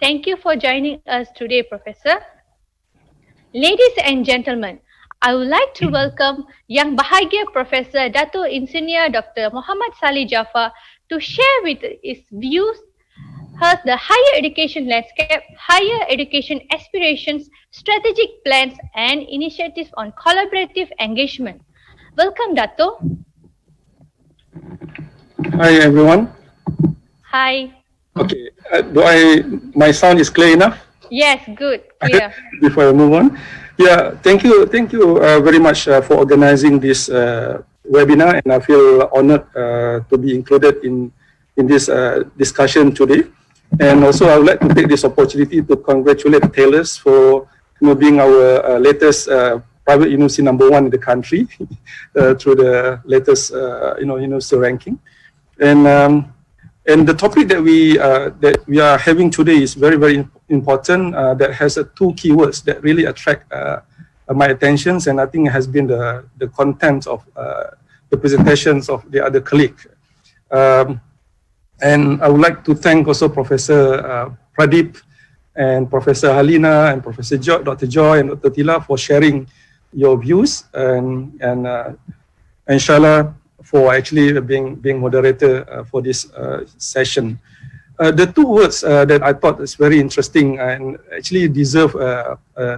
Thank you for joining us today, Professor. Ladies and gentlemen, I would like to welcome Yang Bahagia Professor Dato Insinyur Dr. Muhammad Saleh Jaafar to share with his views the higher education landscape, higher education aspirations, strategic plans, and initiatives on collaborative engagement. Welcome, Dato. Hi, everyone. Hi. Okay, my sound is clear enough? Yes, good, clear. Before I move on. Yeah, thank you very much for organizing this webinar, and I feel honored to be included in this discussion today. And also, I would like to take this opportunity to congratulate Taylors for being our latest private university #1 in the country through the latest university ranking. And the topic that we are having today is very, very important. That has two keywords that really attract my attention, and I think has been the content of the presentations of the other colleague. And I would like to thank also Professor Pradeep and Professor Halina and Professor Dr. Joy and Dr. Tila for sharing your views, and inshallah for actually being moderator for this session. The two words that I thought is very interesting and actually deserve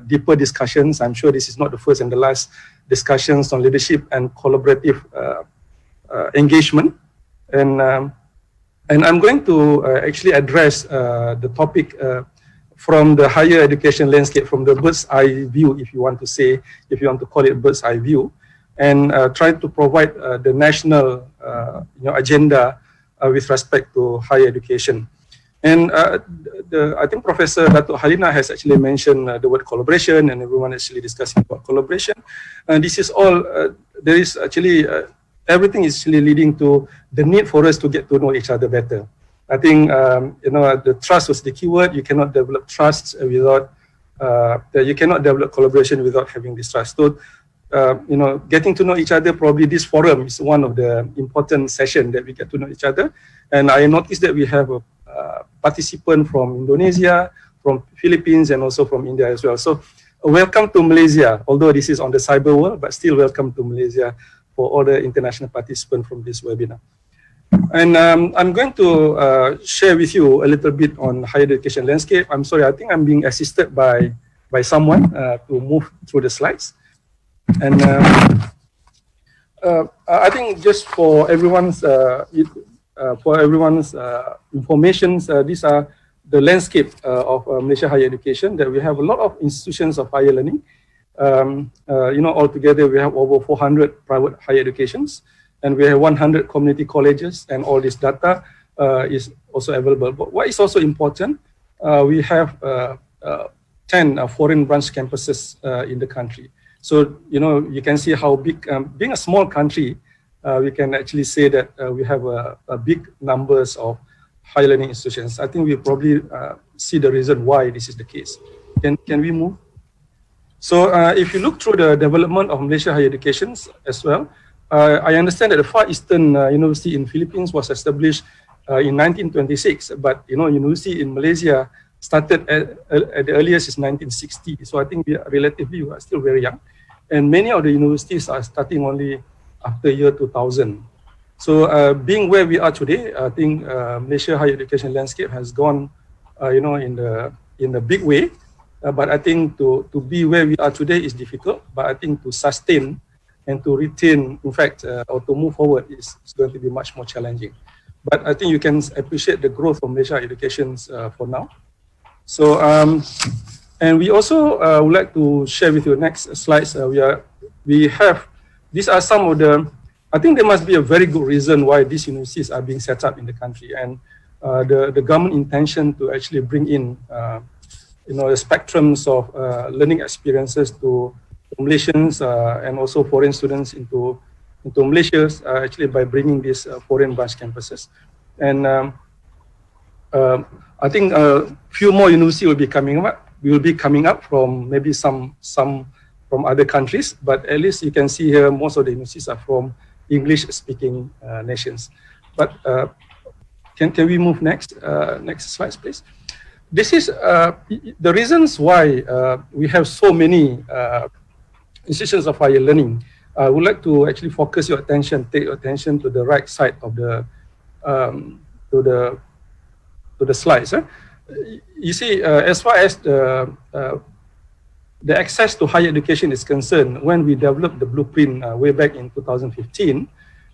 deeper discussions. I'm sure this is not the first and the last discussions on leadership and collaborative engagement. And I'm going to actually address the topic from the higher education landscape, from the bird's eye view, if you want to say, if you want to call it bird's eye view, and try to provide the national agenda with respect to higher education. And I think Professor Dato' Halina has actually mentioned the word collaboration, and everyone actually discussing about collaboration. And this is all, there is actually, everything is actually leading to the need for us to get to know each other better. I think, the trust was the key word. You cannot develop trust without, you cannot develop collaboration without having this trust. So, getting to know each other, probably this forum is one of the important sessions that we get to know each other. And I noticed that we have a participant from Indonesia, from Philippines, and also from India as well. So welcome to Malaysia, although this is on the cyber world, but still welcome to Malaysia for all the international participants from this webinar. And I'm going to share with you a little bit on higher education landscape. I'm sorry, I think I'm being assisted by someone to move through the slides. And I think just for everyone's information, these are the landscape of Malaysia higher education, that we have a lot of institutions of higher learning. Altogether we have over 400 private higher educations, and we have 100 community colleges, and all this data is also available. But what is also important, we have 10 foreign branch campuses in the country. So, you can see how big, being a small country, we can actually say that we have a big numbers of higher learning institutions. I think we probably see the reason why this is the case. Can we move? So if you look through the development of Malaysia higher education as well, I understand that the Far Eastern University in Philippines was established in 1926, but university in Malaysia started at the earliest is 1960. So I think we are still very young, and many of the universities are starting only after year 2000. So being where we are today, I think Malaysia higher education landscape has gone, in a big way. But I think to be where we are today is difficult. But I think to sustain and to retain, in fact, or to move forward is going to be much more challenging. But I think you can appreciate the growth of Malaysia education for now. So, and we also would like to share with you next slides. These are some of the, I think there must be a very good reason why these universities are being set up in the country, and the government intention to actually bring in, the spectrums of learning experiences to Malaysians and also foreign students into Malaysia, actually by bringing these foreign branch campuses. And I think a few more universities will be coming up from maybe some from other countries, but at least you can see here most of the universities are from English-speaking nations. But can we move next? Next slide, please. This is the reasons why we have so many institutions of higher learning. I would like to actually focus your attention, take your attention to the right side of the to the slides. You see, as far as the access to higher education is concerned, when we developed the blueprint way back in 2015,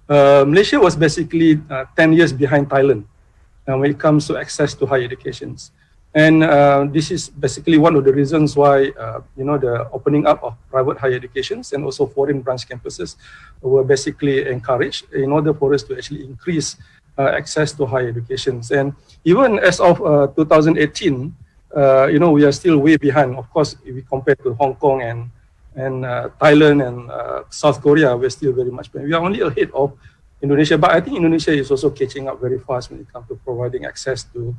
Malaysia was basically 10 years behind Thailand when it comes to access to higher educations. And this is basically one of the reasons why, the opening up of private higher educations and also foreign branch campuses were basically encouraged in order for us to actually increase access to higher educations. And even as of 2018, we are still way behind. Of course, if we compare to Hong Kong and Thailand and South Korea, we're still very much behind. We are only ahead of Indonesia, but I think Indonesia is also catching up very fast when it comes to providing access to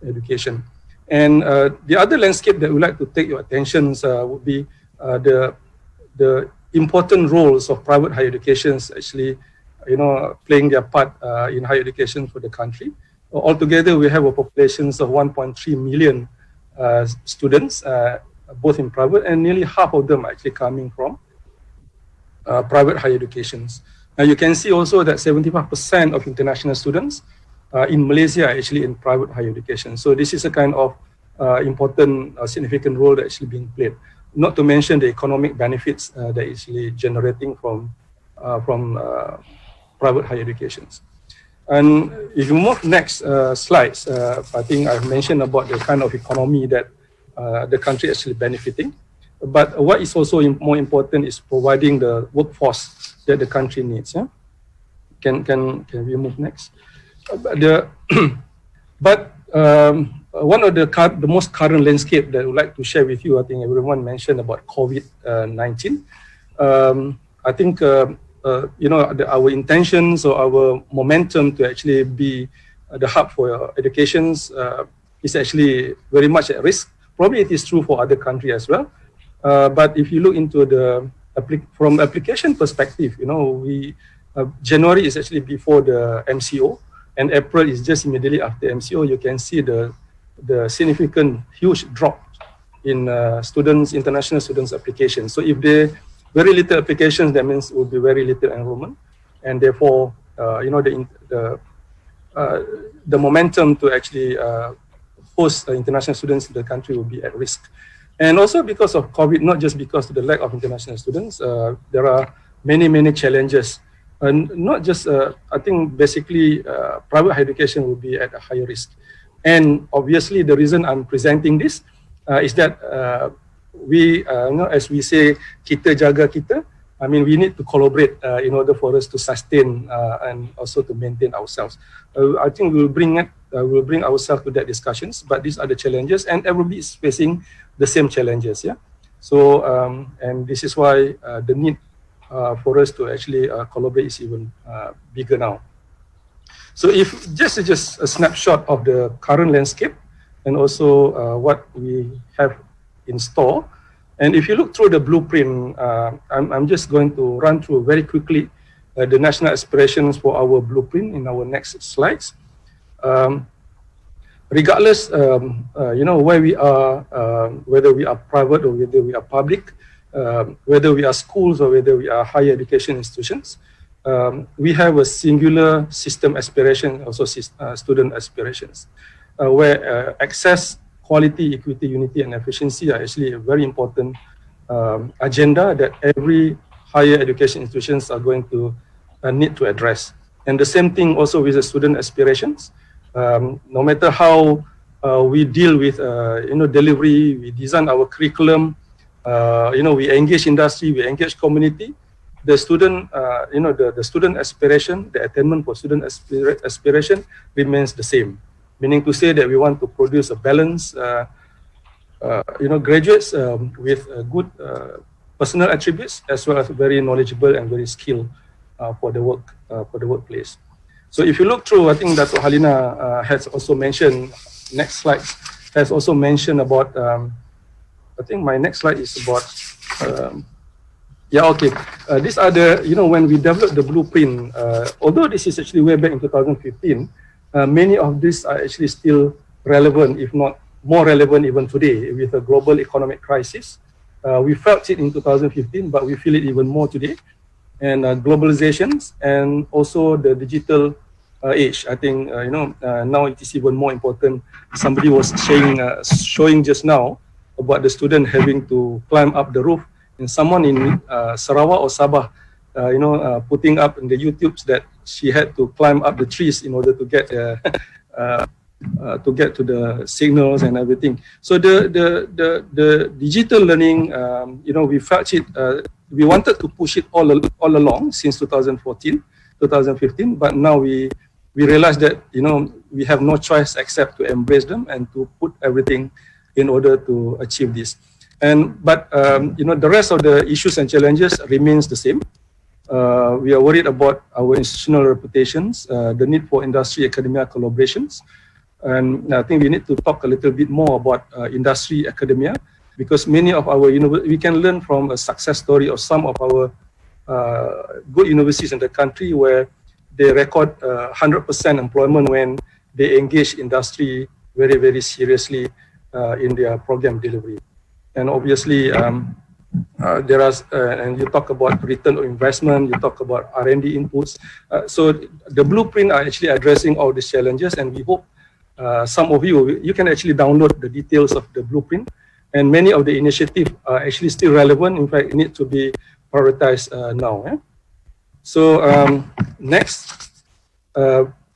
education. And the other landscape that we'd like to take your attention would be the important roles of private higher educations actually, playing their part in higher education for the country. Altogether, we have a population of 1.3 million students, both in private, and nearly half of them actually coming from private higher educations. Now you can see also that 75% of international students in Malaysia are actually in private higher education. So this is a kind of important, significant role that actually being played. Not to mention the economic benefits that is actually generating from private higher educations. And if you move next slides, I think I've mentioned about the kind of economy that the country is actually benefiting. But what is also more important is providing the workforce that the country needs. Yeah? Can we move next? One of the most current landscape that I would like to share with you, I think everyone mentioned about COVID-19. I think our intentions or our momentum to actually be the hub for educations is actually very much at risk. Probably it is true for other countries as well. But if you look into from application perspective, January is actually before the MCO, and April is just immediately after MCO. You can see the significant, huge drop in international students' applications. So if there very little applications, that means it will be very little enrollment, and therefore, the momentum to actually host international students in the country will be at risk. And also because of COVID, not just because of the lack of international students, there are many challenges. And not just, I think basically private higher education will be at a higher risk. And obviously the reason I'm presenting this is that we, as we say, kita jaga kita, I mean, we need to collaborate in order for us to sustain and also to maintain ourselves. I think we'll bring ourselves to that discussions, but these are the challenges, and everybody is facing the same challenges. Yeah. So, and this is why the need for us to actually collaborate is even bigger now. So, if just a snapshot of the current landscape and also what we have in store. And if you look through the blueprint, I'm just going to run through very quickly the national aspirations for our blueprint in our next slides. Regardless, where we are, whether we are private or whether we are public, whether we are schools or whether we are higher education institutions, we have a singular system aspiration, also student aspirations, where access, quality, equity, unity, and efficiency are actually a very important agenda that every higher education institutions are going to need to address. And the same thing also with the student aspirations. No matter how we deal with delivery, we design our curriculum, we engage industry, we engage community. The student, the student aspiration, the attainment for student aspiration remains the same. Meaning to say that we want to produce a balanced, graduates with good personal attributes as well as very knowledgeable and very skilled for the workplace. So if you look through, I think Dato' Halina has also mentioned, next slide, has also mentioned about, I think my next slide is about, these are the, when we developed the blueprint, although this is actually way back in 2015, many of these are actually still relevant, if not more relevant even today with a global economic crisis. We felt it in 2015, but we feel it even more today. And globalizations and also the digital age. I think, now it is even more important. Somebody was showing just now about the student having to climb up the roof, and someone in Sarawak or Sabah, putting up in the YouTubes that she had to climb up the trees in order to get to the signals and everything. So the digital learning, we felt it. We wanted to push it all along since 2014, 2015, but now we realized that we have no choice except to embrace them and to put everything in order to achieve this. But the rest of the issues and challenges remains the same. We are worried about our institutional reputations, the need for industry academia collaborations, and I think we need to talk a little bit more about industry academia, because many of our we can learn from a success story of some of our good universities in the country where they record 100% employment when they engage industry very, very seriously in their program delivery. And obviously, there are, and you talk about return on investment, you talk about R&D inputs. So the blueprint are actually addressing all these challenges, and we hope some of you can actually download the details of the blueprint, and many of the initiatives are actually still relevant. In fact, need to be prioritized now. So next,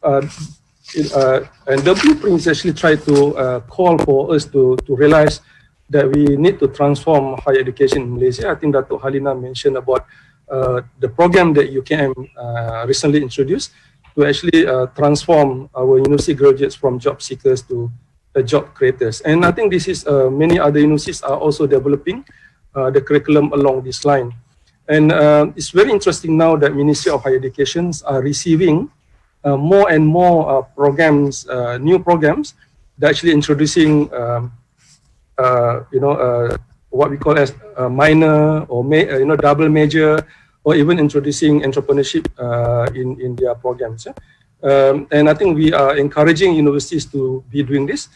and the blueprints actually try to call for us to realize that we need to transform higher education in Malaysia. I think Dato' Halina mentioned about the program that UKM recently introduced to actually transform our university graduates from job seekers to job creators. And I think this is many other universities are also developing the curriculum along this line. And it's very interesting now that Ministry of Higher Education are receiving more and more programs, new programs that actually introducing what we call as minor or double major, or even introducing entrepreneurship in their programs. And I think we are encouraging universities to be doing this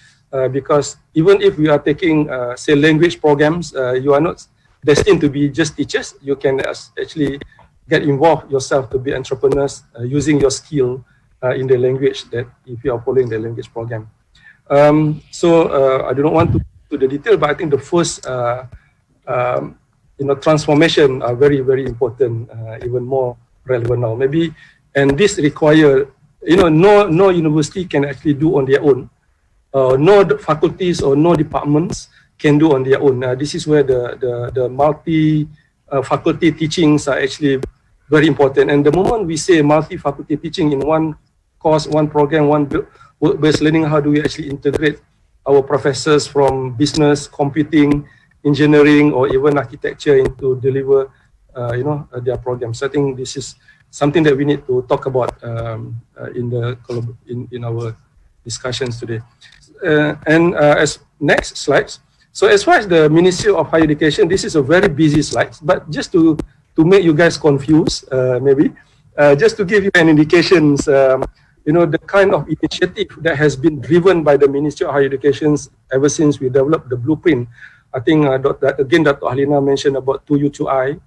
because even if we are taking, say, language programs, you are not destined to be just teachers. You can actually get involved yourself to be entrepreneurs using your skill in the language that if you are following the language program. So I do not want to the detail, but I think the first transformation are very, very important, even more relevant now. Maybe, and this require, no university can actually do on their own. No faculties or no departments can do on their own. This is where the multi-faculty teachings are actually very important. And the moment we say multi-faculty teaching in one course, one program, one work-based learning, how do we actually integrate our professors from business, computing, engineering, or even architecture into deliver, their programs? So I think this is something that we need to talk about in our discussions today. As next slides. So as far as the Ministry of Higher Education, this is a very busy slide, but just to make you guys confused, maybe, just to give you an indications, the kind of initiative that has been driven by the Ministry of Higher Education ever since we developed the blueprint. I think, again, Dr. Halina mentioned about 2U2I,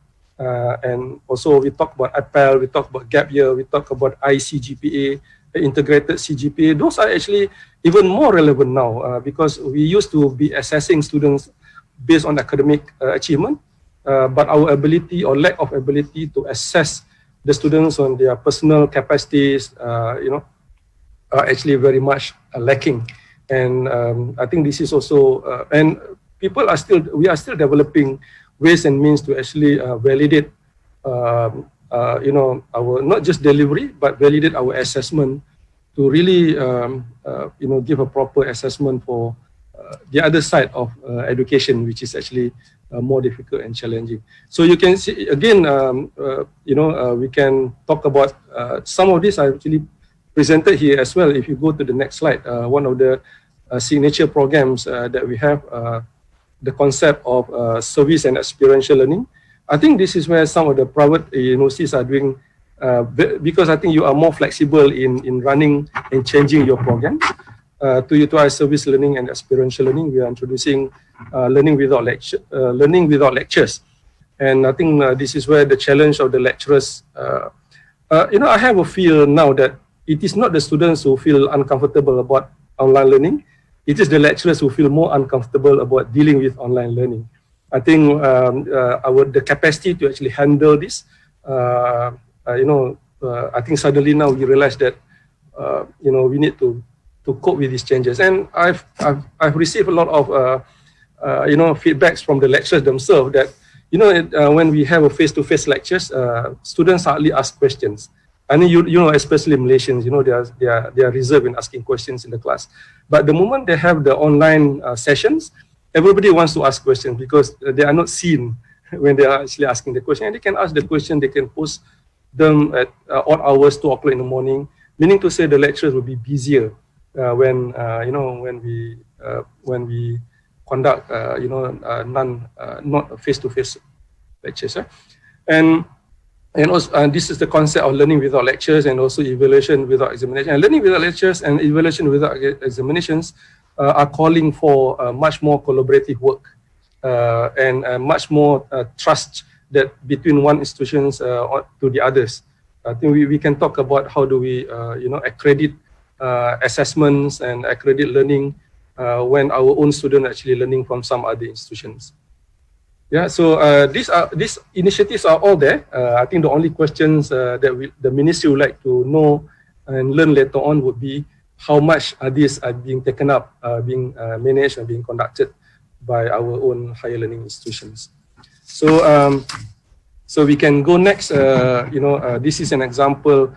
and also we talk about APEL, we talk about gap year, we talk about ICGPA, integrated CGPA. Those are actually even more relevant now because we used to be assessing students based on academic achievement, but our ability or lack of ability to assess the students on their personal capacities, are actually very much lacking. And I think this is also, and we are still developing ways and means to actually validate, our not just delivery, but validate our assessment to really, give a proper assessment for the other side of education, which is actually more difficult and challenging. So you can see again, we can talk about some of this. I actually presented here as well. If you go to the next slide, one of the signature programs that we have, the concept of service and experiential learning. I think this is where some of the private universities are doing, because I think you are more flexible in running and changing your programs. To utilize service learning and experiential learning, we are introducing learning without lectures. And I think this is where the challenge of the lecturers, I have a feel now that it is not the students who feel uncomfortable about online learning. It is the lecturers who feel more uncomfortable about dealing with online learning. I think the capacity to actually handle this, I think suddenly now we realize that, we need to cope with these changes. And I've received a lot of, feedbacks from the lecturers themselves that, when we have a face-to-face lectures, students hardly ask questions. And especially Malaysians, they are reserved in asking questions in the class. But the moment they have the online sessions, everybody wants to ask questions because they are not seen when they are actually asking the question. And they can ask the question, they can post them at odd hours, 2 o'clock in the morning, meaning to say the lecturers will be busier when we conduct not face-to-face lectures. And also, this is the concept of learning without lectures and also evaluation without examination. And learning without lectures and evaluation without examinations are calling for much more collaborative work and much more trust that between one institutions to the others. I think we can talk about how do we accredit assessments and accredit learning when our own students actually learning from some other institutions. Yeah, so these initiatives are all there. I think the only questions that the ministry would like to know and learn later on would be how much these are being taken up, being managed and being conducted by our own higher learning institutions. So, so we can go next. This is an example.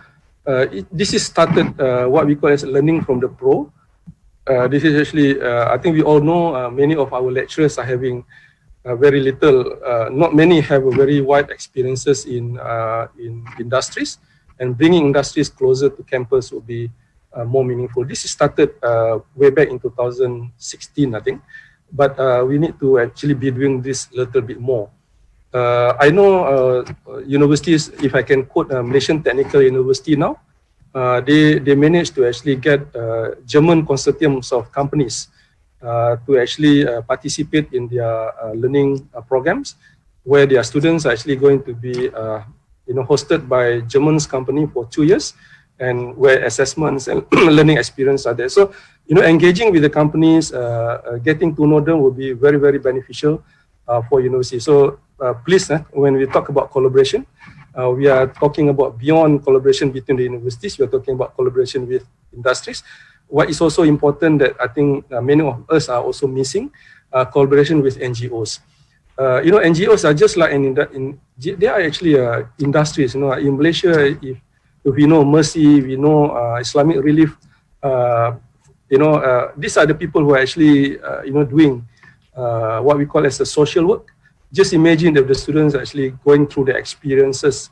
This is started what we call as learning from the pro. This is actually, I think we all know many of our lecturers are having very little, not many have a very wide experiences in industries, and bringing industries closer to campus would be more meaningful. This is started way back in 2016, I think, but we need to actually be doing this a little bit more. I know universities, if I can quote Malaysian Technical University now, they managed to actually get German consortiums of companies to actually participate in their learning programs, where their students are actually going to be hosted by German's company for 2 years, and where assessments and learning experience are there. So, engaging with the companies, getting to know them will be very, very beneficial for university. So please, when we talk about collaboration, we are talking about beyond collaboration between the universities. We are talking about collaboration with industries. What is also important that I think many of us are also missing, collaboration with NGOs. NGOs are just like they are actually industries. In Malaysia, if we know Mercy, we know Islamic Relief. These are the people who are actually doing what we call as a social work. Just imagine that the students are actually going through the experiences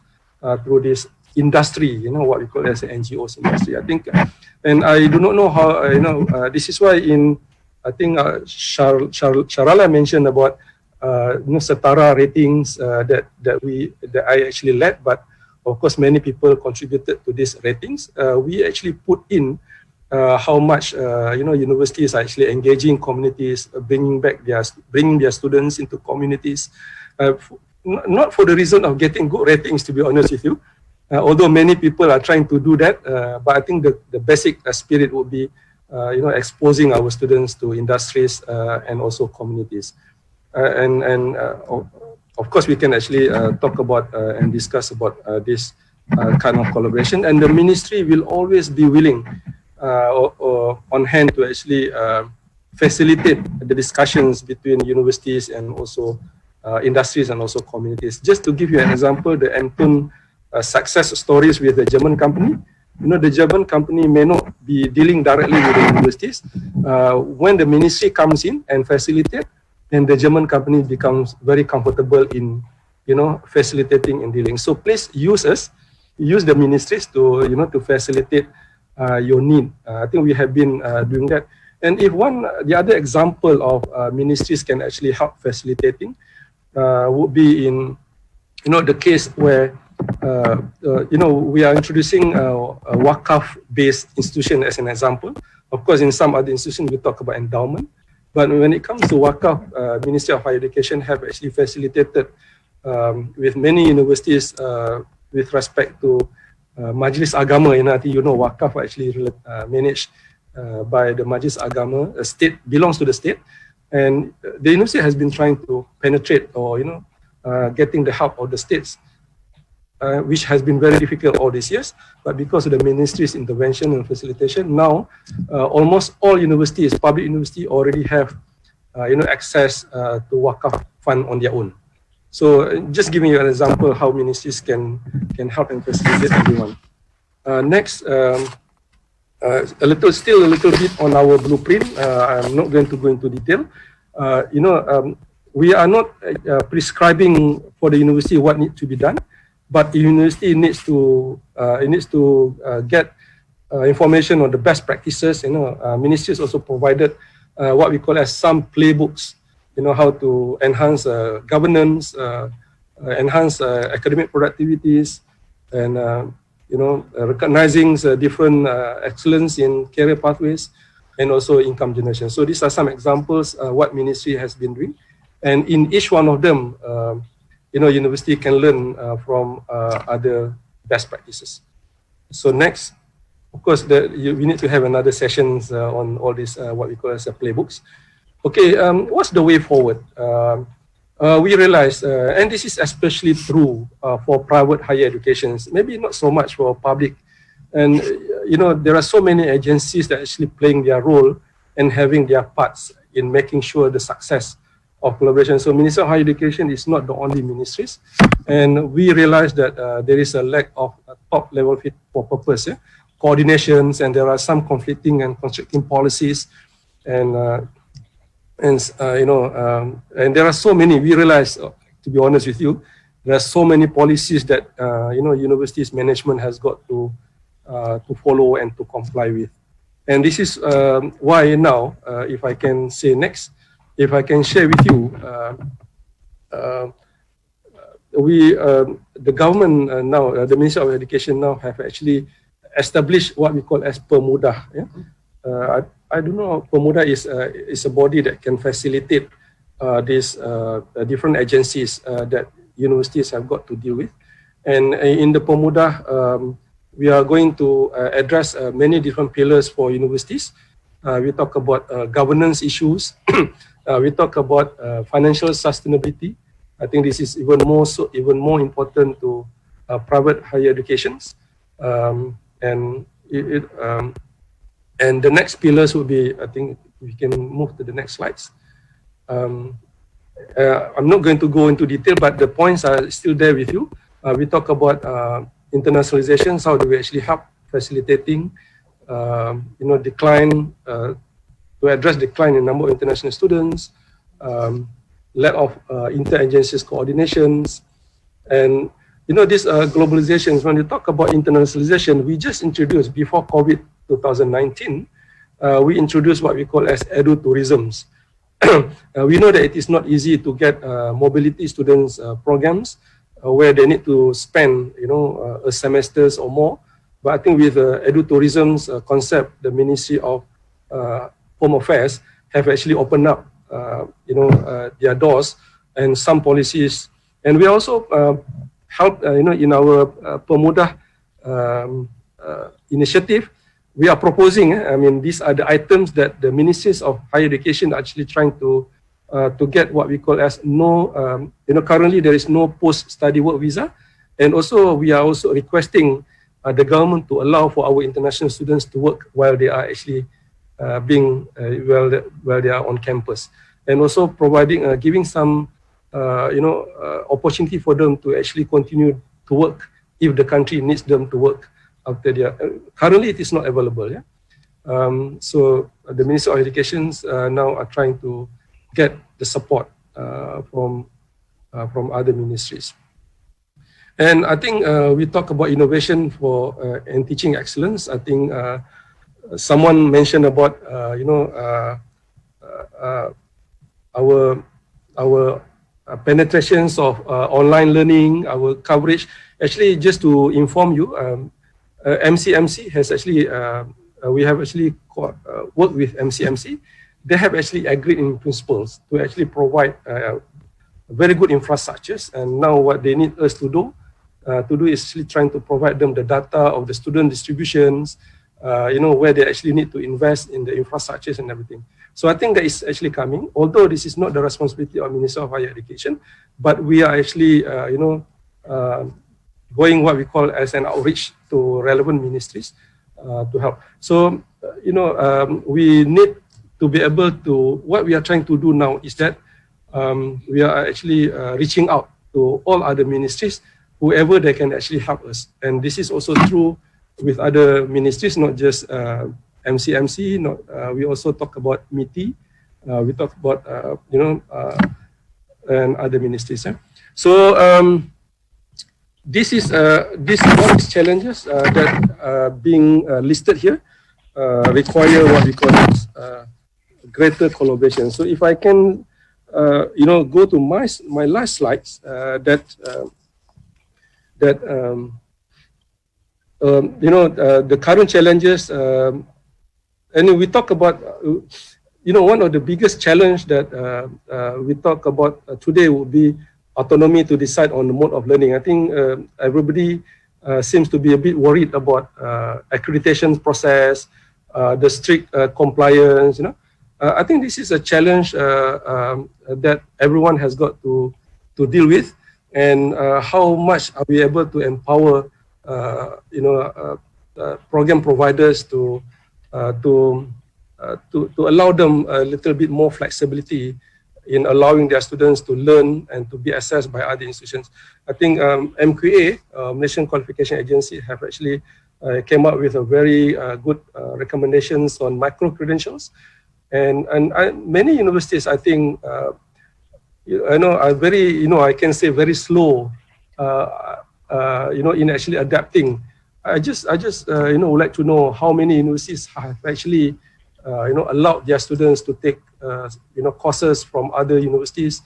through this industry, what we call as the NGOs industry. I think, and I do not know how, this is why I think Sharala mentioned about Setara ratings that I actually led, but of course many people contributed to these ratings. We actually put in how much universities are actually engaging communities, bringing their students into communities, not for the reason of getting good ratings, to be honest with you, although many people are trying to do that, but I think the basic spirit would be exposing our students to industries and also communities, and of course we can actually talk about and discuss about this kind of collaboration, and the ministry will always be willing on hand to actually facilitate the discussions between universities and also industries and also communities. Just to give you an example, the Anton success stories with the German company. The German company may not be dealing directly with the universities. When the ministry comes in and facilitate, then the German company becomes very comfortable in facilitating and dealing. So please use the ministries to to facilitate your need. I think we have been doing that. And if the other example of ministries can actually help facilitating would be in, the case where, we are introducing a Wakaf-based institution as an example. Of course, in some other institutions, we talk about endowment. But when it comes to Wakaf, Ministry of Higher Education have actually facilitated with many universities with respect to Majlis Agama. I think Wakaf actually managed by the Majlis Agama, a state belongs to the state, and the university has been trying to penetrate or getting the help of the states, which has been very difficult all these years. But because of the ministry's intervention and facilitation, now almost all universities, public university, already have access to Wakaf fund on their own. So just giving you an example how ministries can help and facilitate everyone. Next, a little bit on our blueprint. I'm not going to go into detail. We are not prescribing for the university what needs to be done, but the university needs to get information on the best practices. Ministries also provided what we call as some playbooks. How to enhance governance, enhance academic productivities, and recognizing different excellence in career pathways, and also income generation. So these are some examples what ministry has been doing, and in each one of them, university can learn from other best practices. So next, of course, we need to have another sessions on all these what we call as playbooks. Okay, what's the way forward? We realize, and this is especially true for private higher educations, maybe not so much for public And there are so many agencies that are actually playing their role and having their parts in making sure the success of collaboration. So Ministry of Higher Education is not the only ministries, and we realize that there is a lack of top level fit for purpose coordinations, and there are some conflicting and constricting policies, and there are so many. We realize, to be honest with you, there are so many policies that universities management has got to follow and to comply with. And this is why now, if I can say next, if I can share with you, the government now, the Ministry of Education now have actually established what we call as Pemuda. Yeah? I don't know, Pemuda is a body that can facilitate these different agencies that universities have got to deal with. And in the Pemuda, we are going to address many different pillars for universities. We talk about governance issues. We talk about financial sustainability. I think this is even more important to private higher educations. And the next pillars will be, I think we can move to the next slides. I'm not going to go into detail, but the points are still there with you. We talk about internationalization, how do we actually help facilitating, decline, to address decline in number of international students, lack of inter-agencies coordinations, and these globalizations. When you talk about internationalization, we just introduced before COVID 2019, we introduced what we call as edu-tourisms. We know that it is not easy to get mobility students programs where they need to spend, a semesters or more. But I think with edu-tourism's concept, the Ministry of Home Affairs have actually opened up, their doors and some policies. And we also help, in our Pemuda initiative, we are proposing, these are the items that the Ministries of Higher Education are actually trying to get what we call as currently there is no post-study work visa. And also we are also requesting the government to allow for our international students to work while they are actually while they are on campus. And also providing, giving some, opportunity for them to actually continue to work if the country needs them to work after their, currently it is not available. Yeah. So the Ministry of Education now are trying to get the support from other ministries. And I think we talk about innovation and teaching excellence. I think someone mentioned about our penetrations of online learning, our coverage. Actually, just to inform you, MCMC has actually we have actually worked with MCMC. They have actually agreed in principles to actually provide very good infrastructures. And now what they need us to do is actually trying to provide them the data of the student distributions, where they actually need to invest in the infrastructures and everything. So I think that is actually coming, although this is not the responsibility of Ministry of Higher Education, but we are actually, going what we call as an outreach to relevant ministries to help. So, we need to be able to, what we are trying to do now is that we are actually reaching out to all other ministries, whoever they can actually help us. And this is also true with other ministries, not just MCMC. We also talk about MITI. We talk about, and other ministries. So this is these challenges that are being listed here require what we call greater collaboration. So if I can, go to my last slides, the current challenges, and we talk about, one of the biggest challenge that we talk about today will be autonomy to decide on the mode of learning. I think everybody seems to be a bit worried about accreditation process, the strict compliance. I think this is a challenge that everyone has got to deal with, and how much are we able to empower, program providers to allow them a little bit more flexibility in allowing their students to learn and to be assessed by other institutions. I think MQA, Malaysian Qualification Agency, have actually came up with a very good recommendations on micro credentials, and many universities, I think, are very, I can say very slow, in actually adapting. I just would like to know how many universities have actually, allowed their students to take, courses from other universities,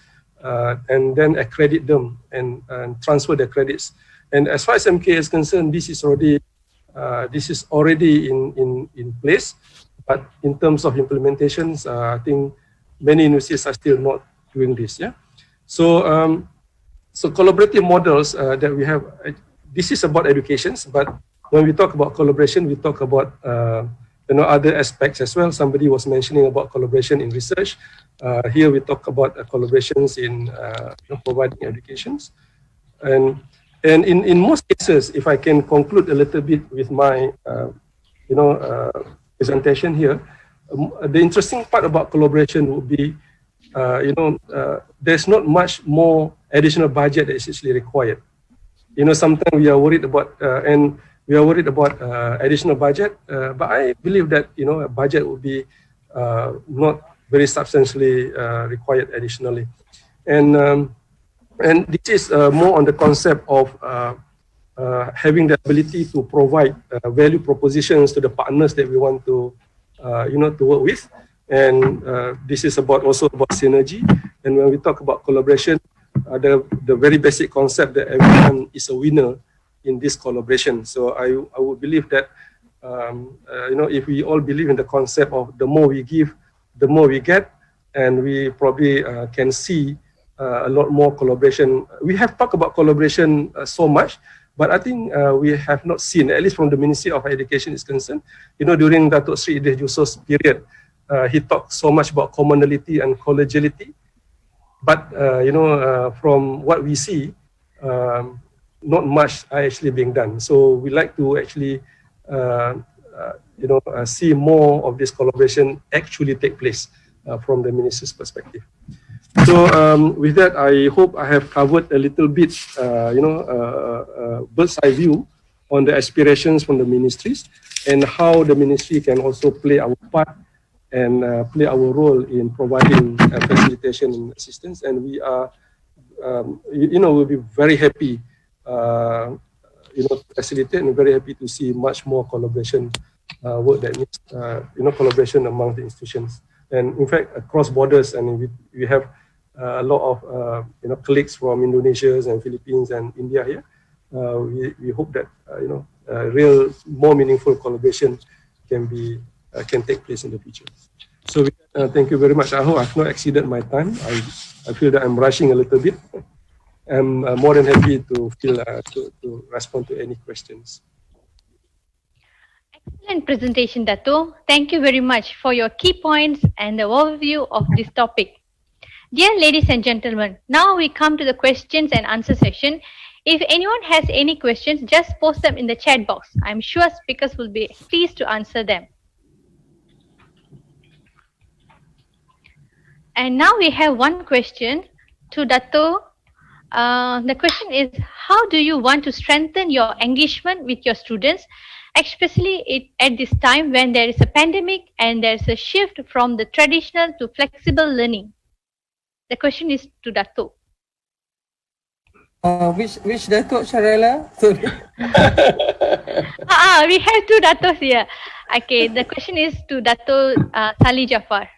and then accredit them and transfer their credits. And as far as MK is concerned, this is already in place. But in terms of implementations, I think many universities are still not doing this. Yeah. So collaborative models that we have. This is about educations, but when we talk about collaboration, we talk about other aspects as well. Somebody was mentioning about collaboration in research. Here we talk about collaborations in providing educations, and in most cases, if I can conclude a little bit with my presentation here, the interesting part about collaboration would be, there's not much more additional budget that is actually required. Sometimes we are worried about additional budget, but I believe that a budget would be not very substantially required additionally, and this is more on the concept of having the ability to provide value propositions to the partners that we want to to work with, and this is also about synergy. And when we talk about collaboration, the very basic concept that everyone is a winner in this collaboration. So I would believe that if we all believe in the concept of the more we give, the more we get, and we probably can see a lot more collaboration. We have talked about collaboration so much, but I think we have not seen, at least from the Ministry of Education is concerned, during Datuk Sri Idris Yusof's period, he talked so much about commonality and collegiality. But from what we see, not much are actually being done. So we like to actually, see more of this collaboration actually take place from the minister's perspective. So with that, I hope I have covered a little bit, bird's eye view on the aspirations from the ministries and how the ministry can also play our part and play our role in providing facilitation and assistance. And we are, we'll be very happy, to facilitate, and very happy to see much more collaboration work that needs, collaboration among the institutions. And in fact, across borders, and we have a lot of, colleagues from Indonesia and Philippines and India here. We hope that, real, more meaningful collaboration can take place in the future. So thank you very much. I hope I've not exceeded my time. I feel that I'm rushing a little bit. I'm more than happy to respond to any questions. Excellent presentation, Dato. Thank you very much for your key points and the overview of this topic. Dear ladies and gentlemen, now we come to the questions and answer session. If anyone has any questions, just post them in the chat box. I'm sure speakers will be pleased to answer them. And now we have one question to Dato. The question is, how do you want to strengthen your engagement with your students, especially at this time when there is a pandemic and there is a shift from the traditional to flexible learning? The question is to Dato. Which Dato, Sharela? Sorry. We have two Datos here. Okay, the question is to Dato Salih Jafar.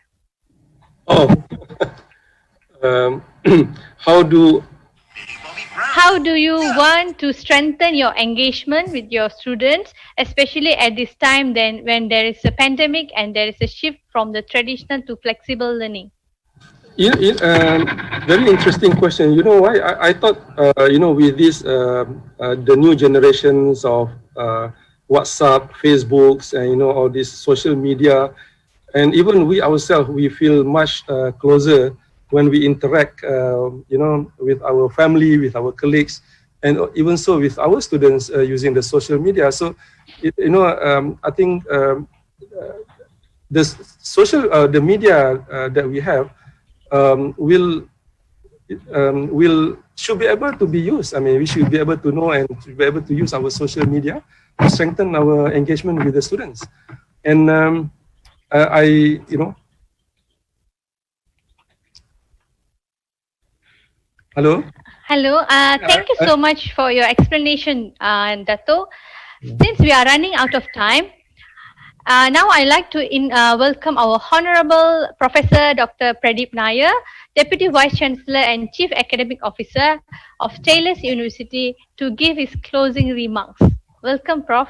How do you want to strengthen your engagement with your students, especially at this time then when there is a pandemic and there is a shift from the traditional to flexible learning? Very interesting question. You know why? I thought, with this, the new generations of WhatsApp, Facebooks, and all this social media, and even we ourselves, we feel much closer when we interact, with our family, with our colleagues, and even so with our students using the social media. So, I think the the media that we have should be able to be used. I mean, we should be able to know and to be able to use our social media to strengthen our engagement with the students. And hello. Hello. Thank you so much for your explanation, Dato. Since we are running out of time, now I'd like to welcome our Honorable Professor Dr. Pradeep Nair, Deputy Vice Chancellor and Chief Academic Officer of Taylor's University, to give his closing remarks. Welcome, Prof.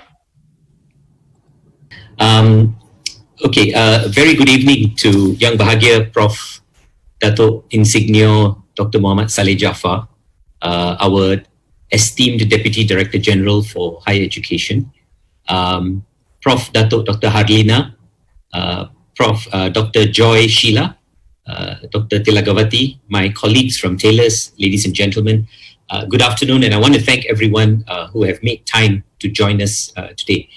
Okay, very good evening to Yang Bahagia Prof. Dato Insignio Dr. Muhammad Saleh Jaafar, our esteemed Deputy Director General for Higher Education, Prof. Dato Dr. Harlina, Prof. Dr. Joy Sheila, Dr. Tilagavati, my colleagues from Taylor's, ladies and gentlemen, good afternoon, and I want to thank everyone who have made time to join us today.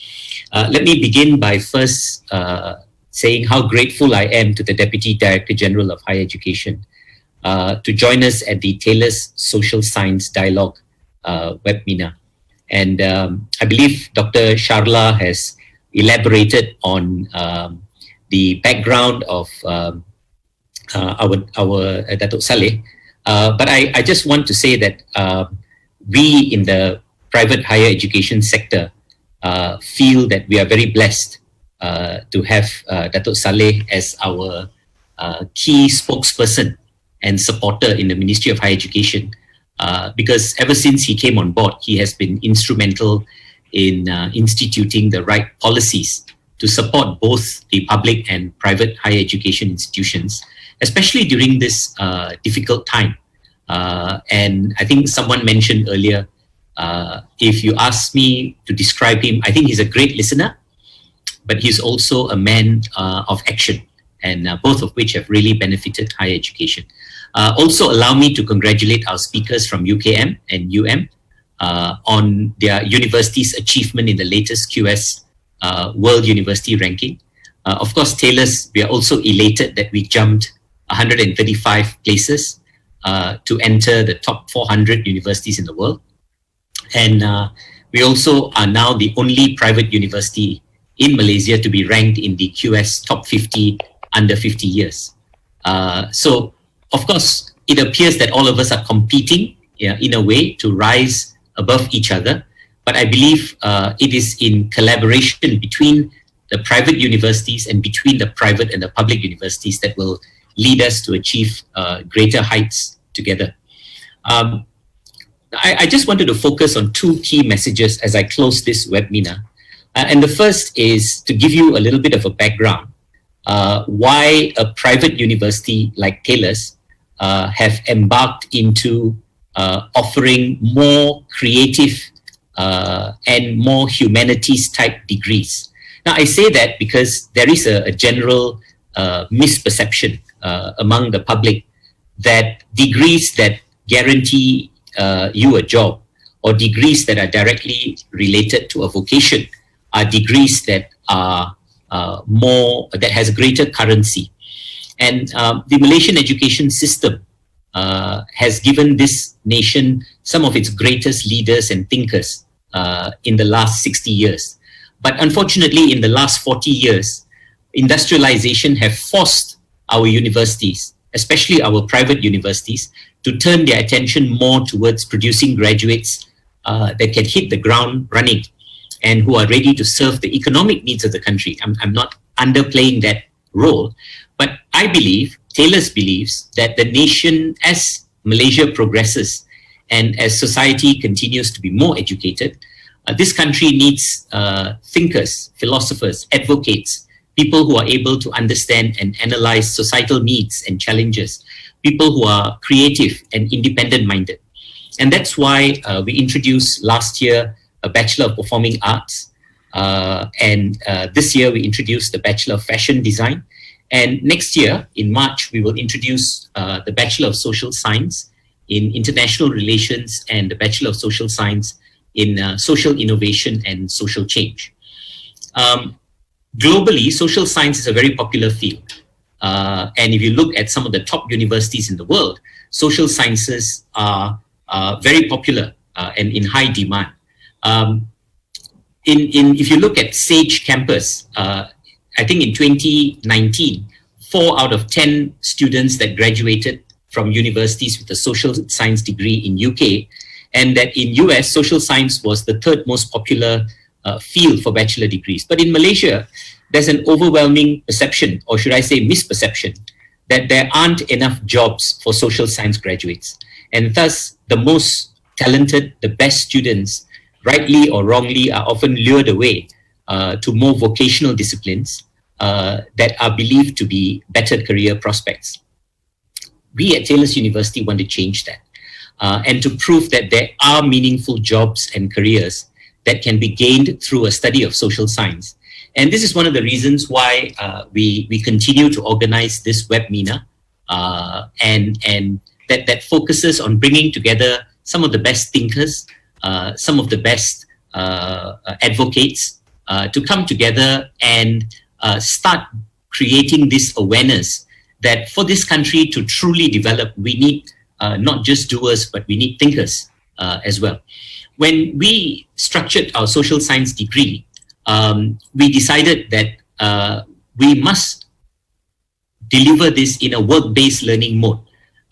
Let me begin by first saying how grateful I am to the Deputy Director General of Higher Education to join us at the Taylor's Social Science Dialogue webinar. And I believe Dr. Sharla has elaborated on the background of our Dato' Saleh. But I just want to say that we in the private higher education sector feel that we are very blessed to have Dato' Saleh as our key spokesperson and supporter in the Ministry of Higher Education, because ever since he came on board, he has been instrumental in instituting the right policies to support both the public and private higher education institutions, especially during this difficult time. And I think someone mentioned earlier, if you ask me to describe him, I think he's a great listener, but he's also a man of action, and both of which have really benefited higher education. Also allow me to congratulate our speakers from UKM and UM on their university's achievement in the latest QS World University Ranking. Of course, Taylor's, we are also elated that we jumped 135 places to enter the top 400 universities in the world. And we also are now the only private university in Malaysia to be ranked in the QS top 50 under 50 years. So, of course, it appears that all of us are competing in a way to rise above each other. But I believe it is in collaboration between the private universities and between the private and the public universities that will lead us to achieve greater heights together. I just wanted to focus on two key messages as I close this webinar. And the first is to give you a little bit of a background why a private university like Taylor's have embarked into offering more creative and more humanities type degrees. Now I say that because there is a general misperception among the public that degrees that guarantee you a job or degrees that are directly related to a vocation are degrees that are that has greater currency. And the Malaysian education system has given this nation some of its greatest leaders and thinkers in the last 60 years. But unfortunately, in the last 40 years, industrialization have forced our universities, especially our private universities, to turn their attention more towards producing graduates that can hit the ground running and who are ready to serve the economic needs of the country. I'm not underplaying that role, but I believe, Taylor's believes, that the nation, as Malaysia progresses and as society continues to be more educated, this country needs thinkers, philosophers, advocates, people who are able to understand and analyze societal needs and challenges, people who are creative and independent-minded. And that's why we introduced last year a Bachelor of Performing Arts. And this year we introduced the Bachelor of Fashion Design. And next year, in March, we will introduce the Bachelor of Social Science in International Relations and the Bachelor of Social Science in Social Innovation and Social Change. Globally, social science is a very popular field. And if you look at some of the top universities in the world, social sciences are very popular and in high demand. If you look at Sage Campus, I think in 2019, 4 out of 10 students that graduated from universities with a social science degree in UK, and that in US, social science was the 3rd most popular field for bachelor degrees. But in Malaysia, there's an overwhelming perception, or should I say misperception, that there aren't enough jobs for social science graduates. And thus, the most talented, the best students, rightly or wrongly, are often lured away to more vocational disciplines that are believed to be better career prospects. We at Taylor's University want to change that and to prove that there are meaningful jobs and careers that can be gained through a study of social science. And this is one of the reasons why we continue to organize this webinar and that focuses on bringing together some of the best thinkers, some of the best advocates to come together and start creating this awareness that for this country to truly develop, we need not just doers, but we need thinkers as well. When we structured our social science degree, we decided that we must deliver this in a work-based learning mode,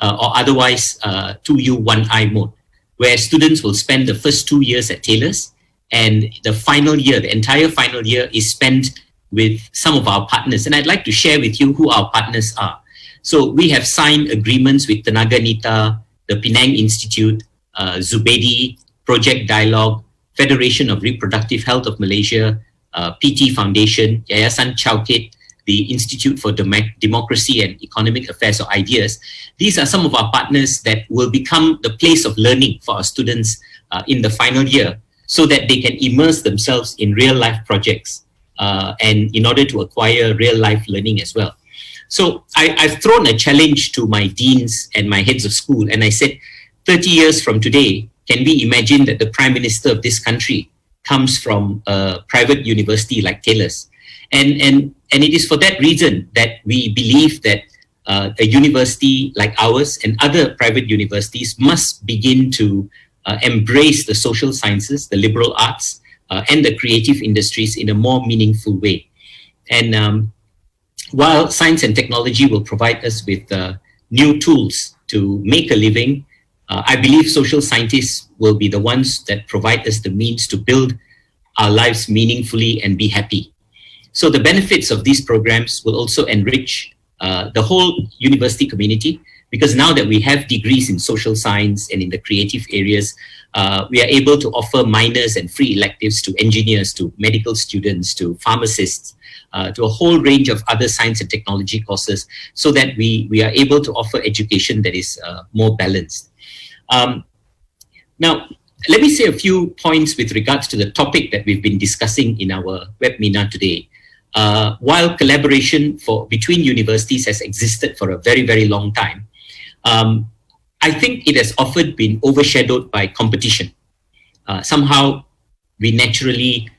or otherwise 2U 1I mode, where students will spend the first 2 years at Taylor's, and the final year, the entire final year, is spent with some of our partners. And I'd like to share with you who our partners are. So we have signed agreements with Tenaga Nita, the Penang Institute, Zubedi, Project Dialogue, Federation of Reproductive Health of Malaysia, PT Foundation, Yayasan Chowkit, the Institute for Democracy and Economic Affairs or IDEAS. These are some of our partners that will become the place of learning for our students in the final year, so that they can immerse themselves in real life projects and in order to acquire real life learning as well. So I've thrown a challenge to my deans and my heads of school, and I said, 30 years from today, can we imagine that the Prime Minister of this country comes from a private university like Taylor's? And it is for that reason that we believe that a university like ours and other private universities must begin to embrace the social sciences, the liberal arts, and the creative industries in a more meaningful way. And while science and technology will provide us with new tools to make a living, I believe social scientists will be the ones that provide us the means to build our lives meaningfully and be happy. So the benefits of these programs will also enrich the whole university community, because now that we have degrees in social science and in the creative areas, we are able to offer minors and free electives to engineers, to medical students, to pharmacists, to a whole range of other science and technology courses, so that we are able to offer education that is more balanced. Now, let me say a few points with regards to the topic that we've been discussing in our webinar today. While collaboration between universities has existed for a very, very long time, I think it has often been overshadowed by competition. Somehow, we naturally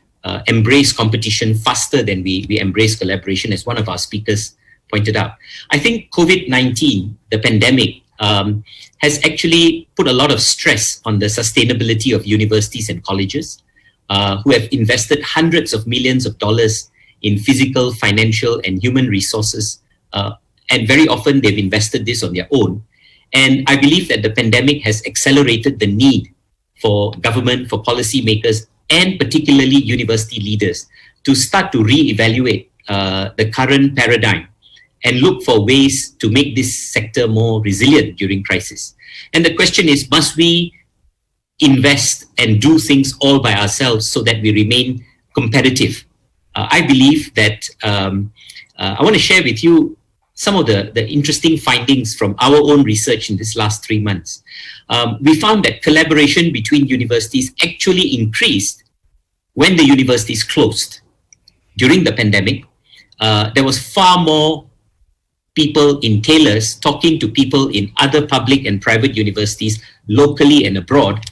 embrace competition faster than we embrace collaboration, as one of our speakers pointed out. I think COVID-19, the pandemic, has actually put a lot of stress on the sustainability of universities and colleges, who have invested hundreds of millions of dollars in physical, financial, and human resources. And very often they've invested this on their own. And I believe that the pandemic has accelerated the need for government, for policymakers, and particularly university leaders to start to reevaluate the current paradigm and look for ways to make this sector more resilient during crisis. And the question is, must we invest and do things all by ourselves so that we remain competitive? I believe that I want to share with you some of the interesting findings from our own research in this last 3 months. We found that collaboration between universities actually increased when the universities closed. During the pandemic, there was far more people in Taylor's talking to people in other public and private universities locally and abroad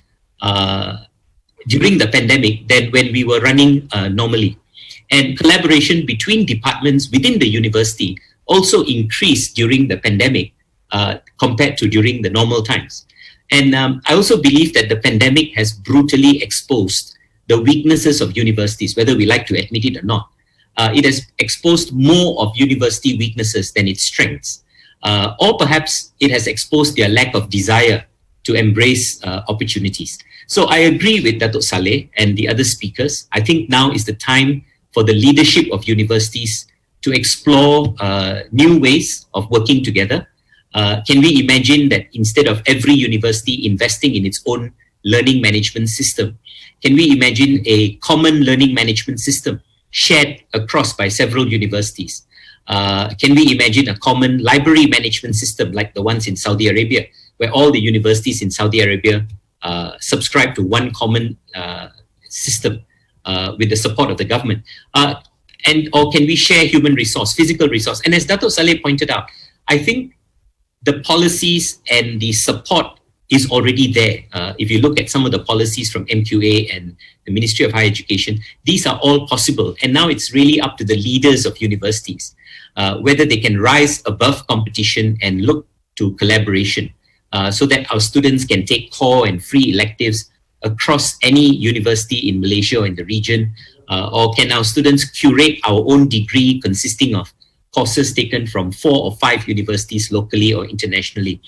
during the pandemic than when we were running normally. And collaboration between departments within the university also increased during the pandemic compared to during the normal times. And I also believe that the pandemic has brutally exposed the weaknesses of universities, whether we like to admit it or not. It has exposed more of university weaknesses than its strengths. Or perhaps it has exposed their lack of desire to embrace opportunities. So I agree with Datuk Saleh and the other speakers. I think now is the time for the leadership of universities to explore new ways of working together. Can we imagine that instead of every university investing in its own learning management system, can we imagine a common learning management system shared across by several universities? Can we imagine a common library management system like the ones in Saudi Arabia, where all the universities in Saudi Arabia subscribe to one common system with the support of the government? Or can we share human resource, physical resource? And as Dato' Saleh pointed out, I think the policies and the support is already there. If you look at some of the policies from MQA and the Ministry of Higher Education, these are all possible. And now it's really up to the leaders of universities, whether they can rise above competition and look to collaboration so that our students can take core and free electives across any university in Malaysia or in the region, or can our students curate our own degree consisting of courses taken from 4 or 5 universities locally or internationally.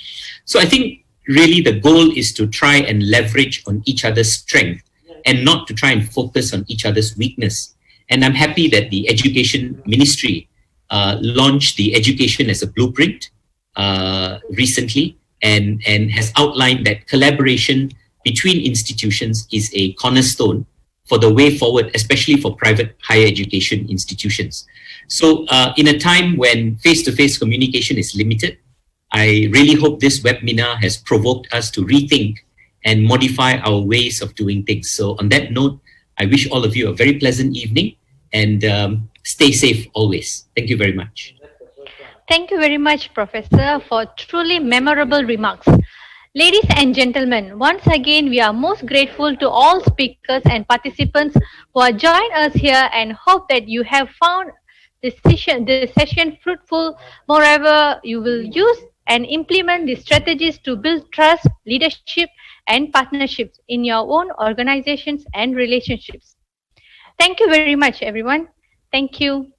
So I think really the goal is to try and leverage on each other's strength and not to try and focus on each other's weakness. And I'm happy that the Education Ministry launched the Education as a Blueprint recently and has outlined that collaboration between institutions is a cornerstone for the way forward, especially for private higher education institutions. So in a time when face-to-face communication is limited, I really hope this webinar has provoked us to rethink and modify our ways of doing things. So on that note, I wish all of you a very pleasant evening and stay safe always. Thank you very much. Thank you very much, Professor, for truly memorable remarks. Ladies and gentlemen, once again, we are most grateful to all speakers and participants who have joined us here and hope that you have found this session fruitful. Moreover, you will use and implement the strategies to build trust, leadership, and partnerships in your own organizations and relationships. Thank you very much, everyone. Thank you.